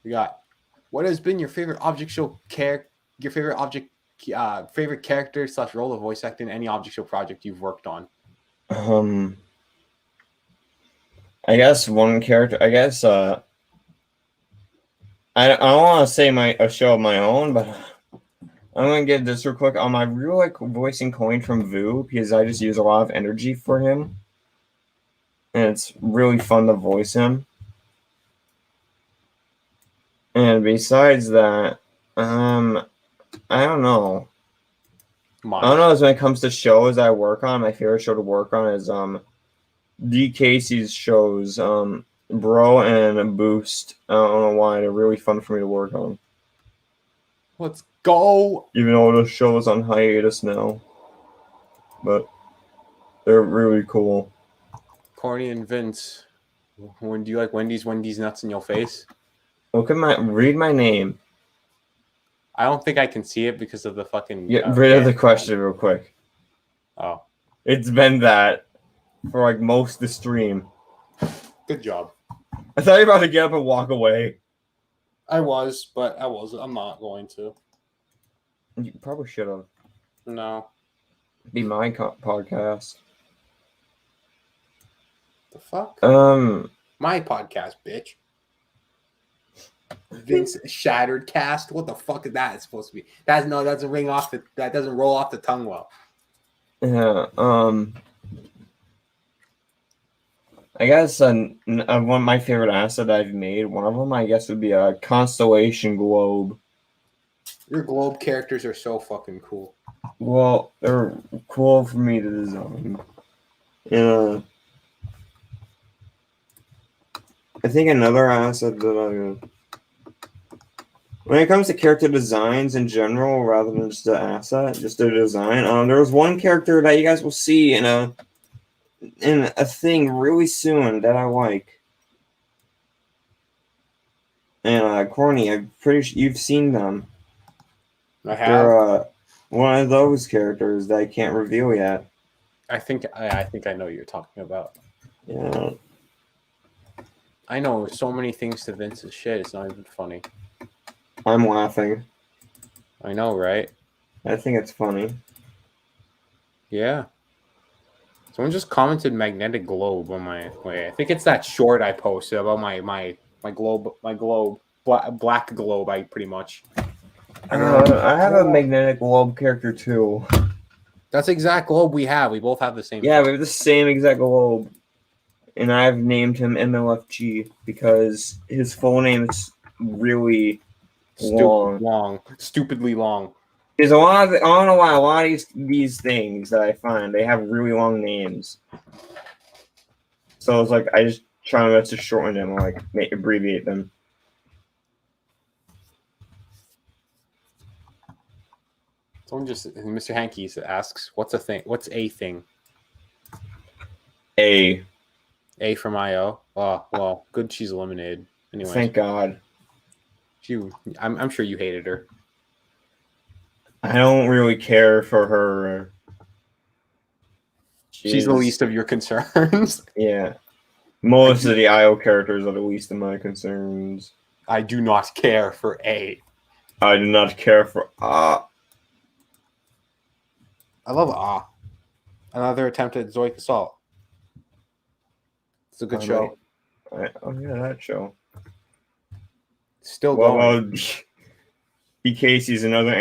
We got. What has been your favorite object show character? Your favorite object, favorite character / role of voice acting in any object show project you've worked on? I guess one character. I guess I don't want to say a show of my own, but I'm gonna get this real quick. I really like voicing Coin from Vu because I just use a lot of energy for him, and it's really fun to voice him. And besides that, I don't know. I don't know. As when it comes to shows I work on, my favorite show to work on is D. Casey's shows, Bro and Boost. I don't know why they're really fun for me to work on. Let's go. Even though the show is on hiatus now, but they're really cool. Corny and Vince. When do you like Wendy's nuts in your face? Read my name. I don't think I can see it because of the fucking. Get rid of the question real quick. Oh, it's been that for like most of the stream. Good job. I thought you were about to get up and walk away. I was, but I wasn't. I'm not going to. You probably should have. No. Be my podcast. The fuck? My podcast, bitch. Vince Shattered Cast. What the fuck is that supposed to be? That doesn't ring off that doesn't roll off the tongue well. Yeah. I guess one of my favorite assets I've made. One of them, I guess, would be a constellation globe. Your globe characters are so fucking cool. Well, they're cool for me to design. Yeah. I think another asset that when it comes to character designs in general, rather than just an asset, just a design. There was one character that you guys will see in a thing really soon that I like. And Corny, I'm pretty sure you've seen them. I have. They're one of those characters that I can't reveal yet. I think I know what you're talking about. Yeah. I know so many things to Vince's shit. It's not even funny. I'm laughing. I know, right? I think it's funny. Yeah. Someone just commented magnetic globe on my way. I think it's that short I posted about my globe, black globe. I pretty much. I have a magnetic globe character too. That's the exact globe we have. We both have the same. Yeah, we have the same exact globe. And I've named him MLFG because his full name is really long. Stupidly long. There's a lot of, I don't know why, a lot of these things that I find, they have really long names. So it's like, I just try my best to shorten them or like abbreviate them. Someone Mr. Hankey asks, what's a thing? A from IO. Oh, well, good she's eliminated. Anyway. Thank God. I'm sure you hated her. I don't really care for her. She's the least of your concerns. Yeah. Most of the IO characters are the least of my concerns. I do not care for A. I do not care for Ah. I love Ah. Another attempt at Zoic Assault. It's a good show. Oh yeah, that show. Still going. B. Casey's another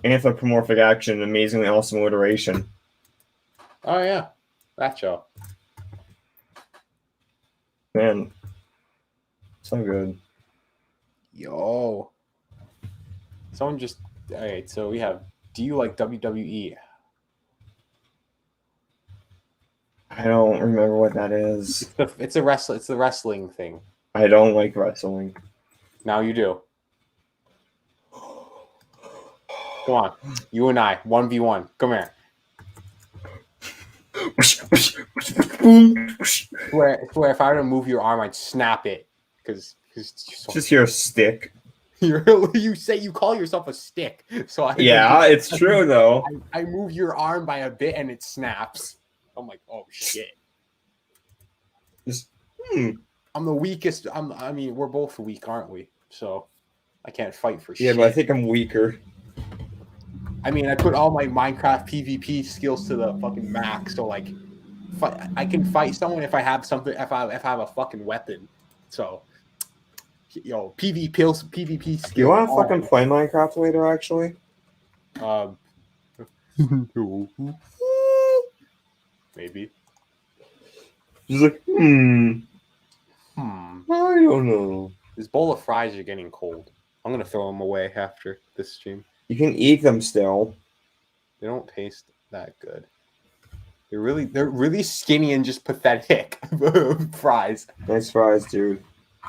anthropomorphic action, amazingly awesome alliteration. Oh yeah, that show. Man, So good. Yo. Someone just. Alright, so we have. Do you like WWE? I don't remember what that is. It's the wrestling thing. I don't like wrestling. Now you do. Come on. You and I. 1v1. Come here. Swear if I were to move your arm, I'd snap it. Because Just your stick. you call yourself a stick. So It's true though. I move your arm by a bit and it snaps. I'm like, oh shit. I'm the weakest. I mean, we're both weak, aren't we? So I can't fight for shit. Yeah, but I think I'm weaker. I mean, I put all my Minecraft PvP skills to the fucking max. So like, I can fight someone if I have something. If I have a fucking weapon. So, PvP skills. You want to fucking play Minecraft later? Actually. Maybe. Just like, I don't know. This bowl of fries are getting cold. I'm gonna throw them away after this stream. You can eat them still. They don't taste that good. They're really skinny and just pathetic fries. Nice fries, dude.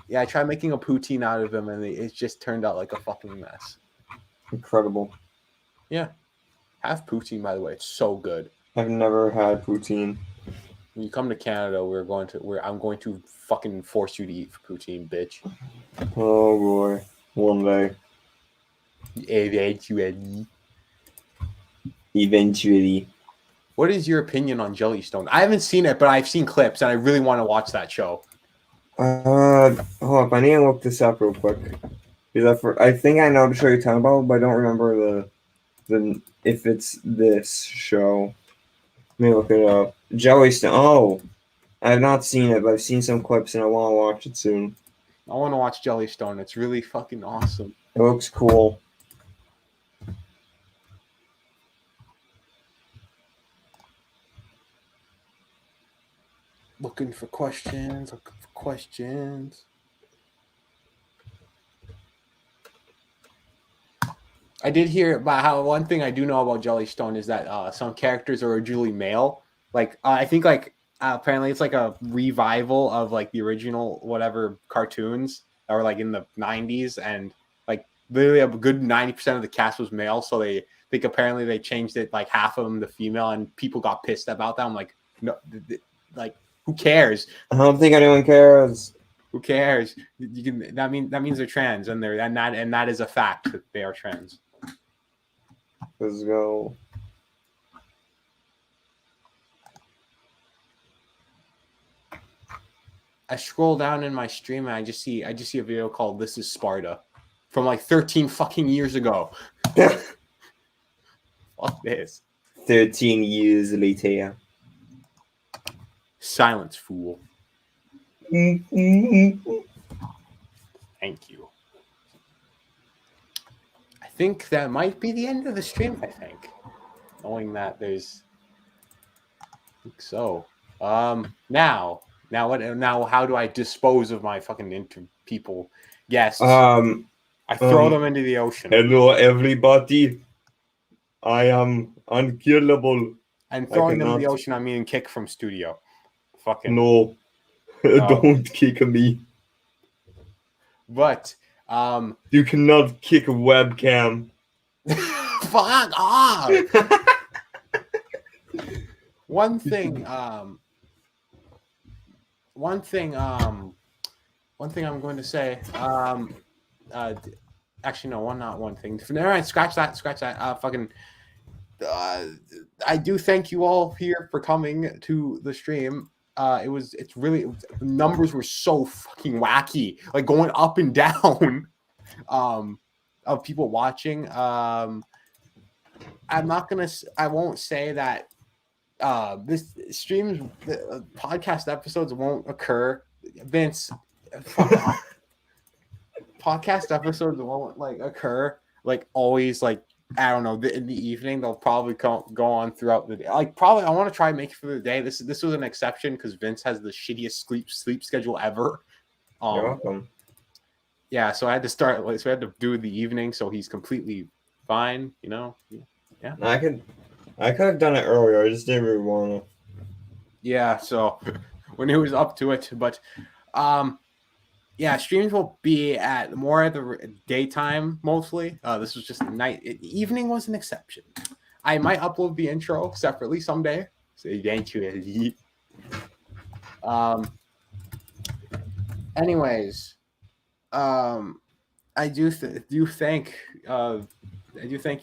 Yeah, I tried making a poutine out of them and it just turned out like a fucking mess. Incredible. Yeah. Have poutine, by the way. It's so good. I've never had poutine. When you come to Canada, I'm going to fucking force you to eat poutine, bitch. Oh boy. One day. Eventually. What is your opinion on Jellystone? I haven't seen it, but I've seen clips and I really want to watch that show. Hold up, I need to look this up real quick. Because I think I know the show you're talking about, but I don't remember the if it's this show. Let me look it up. Jellystone. Oh, I have not seen it, but I've seen some clips and I want to watch it soon. I want to watch Jellystone. It's really fucking awesome. It looks cool. Looking for questions. I did hear about how one thing I do know about Jellystone is that some characters are originally male. Like I think apparently it's like a revival of like the original whatever cartoons that were like in the 90s, and like literally a good 90% of the cast was male. So they think apparently they changed it like half of them to female, and people got pissed about that. I'm like, no, like who cares? I don't think anyone cares. Who cares? That means they're trans, and that is a fact that they are trans. Let's go. I scroll down in my stream and I just see a video called "This Is Sparta" from like 13 fucking years ago. Fuck this. 13 years later. Silence, fool. Thank you. I think that might be the end of the stream, I think. Knowing that there's... I think so. Now how do I dispose of my fucking people guests? I throw them into the ocean. Hello, everybody. I am unkillable. And throwing them in the ocean, I mean kick from studio. Fucking... No. Don't kick me. But you cannot kick a webcam. Fuck off. One thing I'm going to say. Actually, no, not one thing. Never mind. Scratch that. I do thank you all here for coming to the stream. Numbers were so fucking wacky, like going up and down, of people watching. I won't say that this streams, podcast episodes won't occur. Vince, podcast episodes won't like occur like always, like I don't know, in the evening. They'll probably go on throughout the day. Like probably I want to try and make it for the day. This was an exception because Vince has the shittiest sleep schedule ever. You're welcome. yeah, so I had to start. So we had to do the evening, so he's completely fine. You know. Yeah. I could have done it earlier. I just didn't really want to. Yeah. So when he was up to it, but yeah, streams will be at the daytime mostly. This was just night. Evening was an exception. I might upload the intro separately someday. So thank you. Anyways, I do thank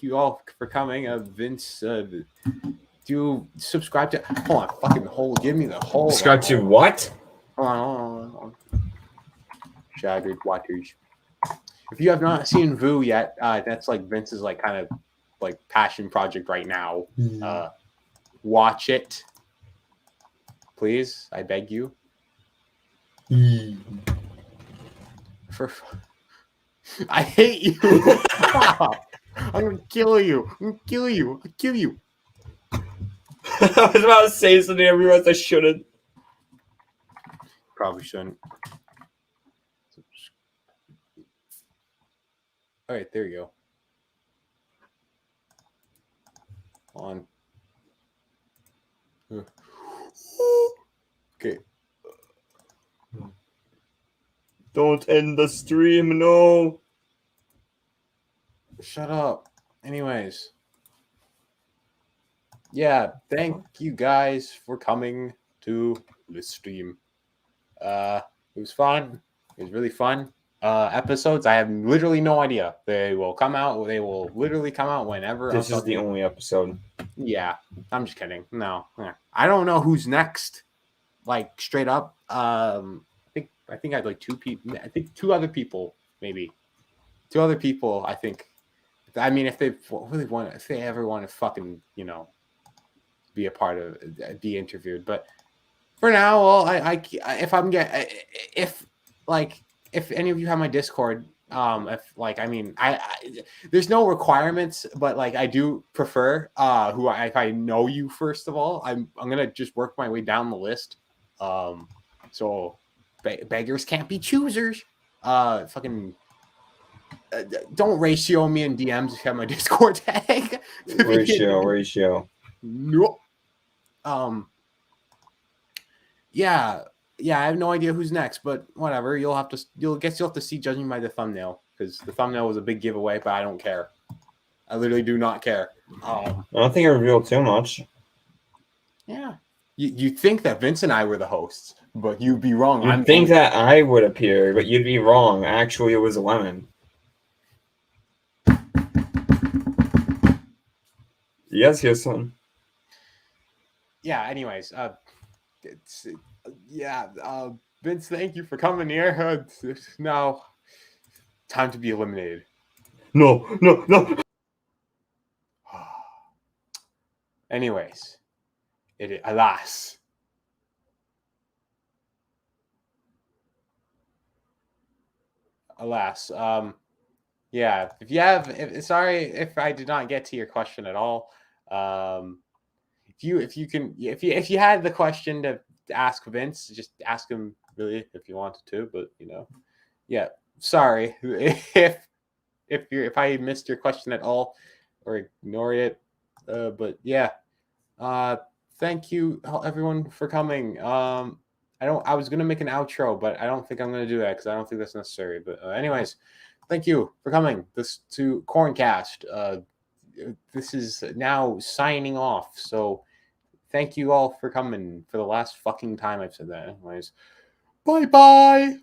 you all for coming. Vince, do subscribe to. Hold on, fucking hold. Give me the whole. Subscribe to what? Hold on. Shattered Waters. If you have not seen Vu yet, that's like Vince's like kind of like passion project right now. Watch it, please. I beg you. For I hate you. Stop. I'm gonna kill you. I'll kill you. I was about to say something. I realized I shouldn't. Probably shouldn't. All right, there you go. On. Okay. Don't end the stream, no. Shut up. Anyways. Yeah, thank you guys for coming to this stream. It was fun. It was really fun. Episodes, I have literally no idea. They will literally come out whenever. This is the only episode. Yeah, I'm just kidding. No. I don't know who's next. Like straight up. I think I had like two people. I think two other people, maybe. Two other people, I think. I mean, if they ever want to fucking, be a part of, be interviewed. But for now, well, if any of you have my Discord, there's no requirements, but like I do prefer if I know you first of all, I'm gonna just work my way down the list. So beggars can't be choosers. Don't ratio me in DMs if you have my Discord tag. Ratio. Nope. Yeah, I have no idea who's next, but whatever. You'll have to see judging by the thumbnail, because the thumbnail was a big giveaway, but I don't care. I literally do not care. I don't think I revealed too much. Yeah. You think that Vince and I were the hosts, but you'd be wrong. You'd think that I would appear, but you'd be wrong. Actually, it was Lemon. Yes, son. Yeah, anyways, Vince, thank you for coming here. Now, time to be eliminated. No. Anyways, alas. Yeah, sorry if I did not get to your question at all. If you had the question to ask Vince, just ask him really if you wanted to, but yeah, sorry if I missed your question at all or ignored it, but yeah, thank you everyone for coming. I was gonna make an outro, but I don't think I'm gonna do that because I don't think that's necessary. But anyways, thank you for coming to Corncast. This is now signing off. So thank you all for coming for the last fucking time I've said that. Anyways, bye.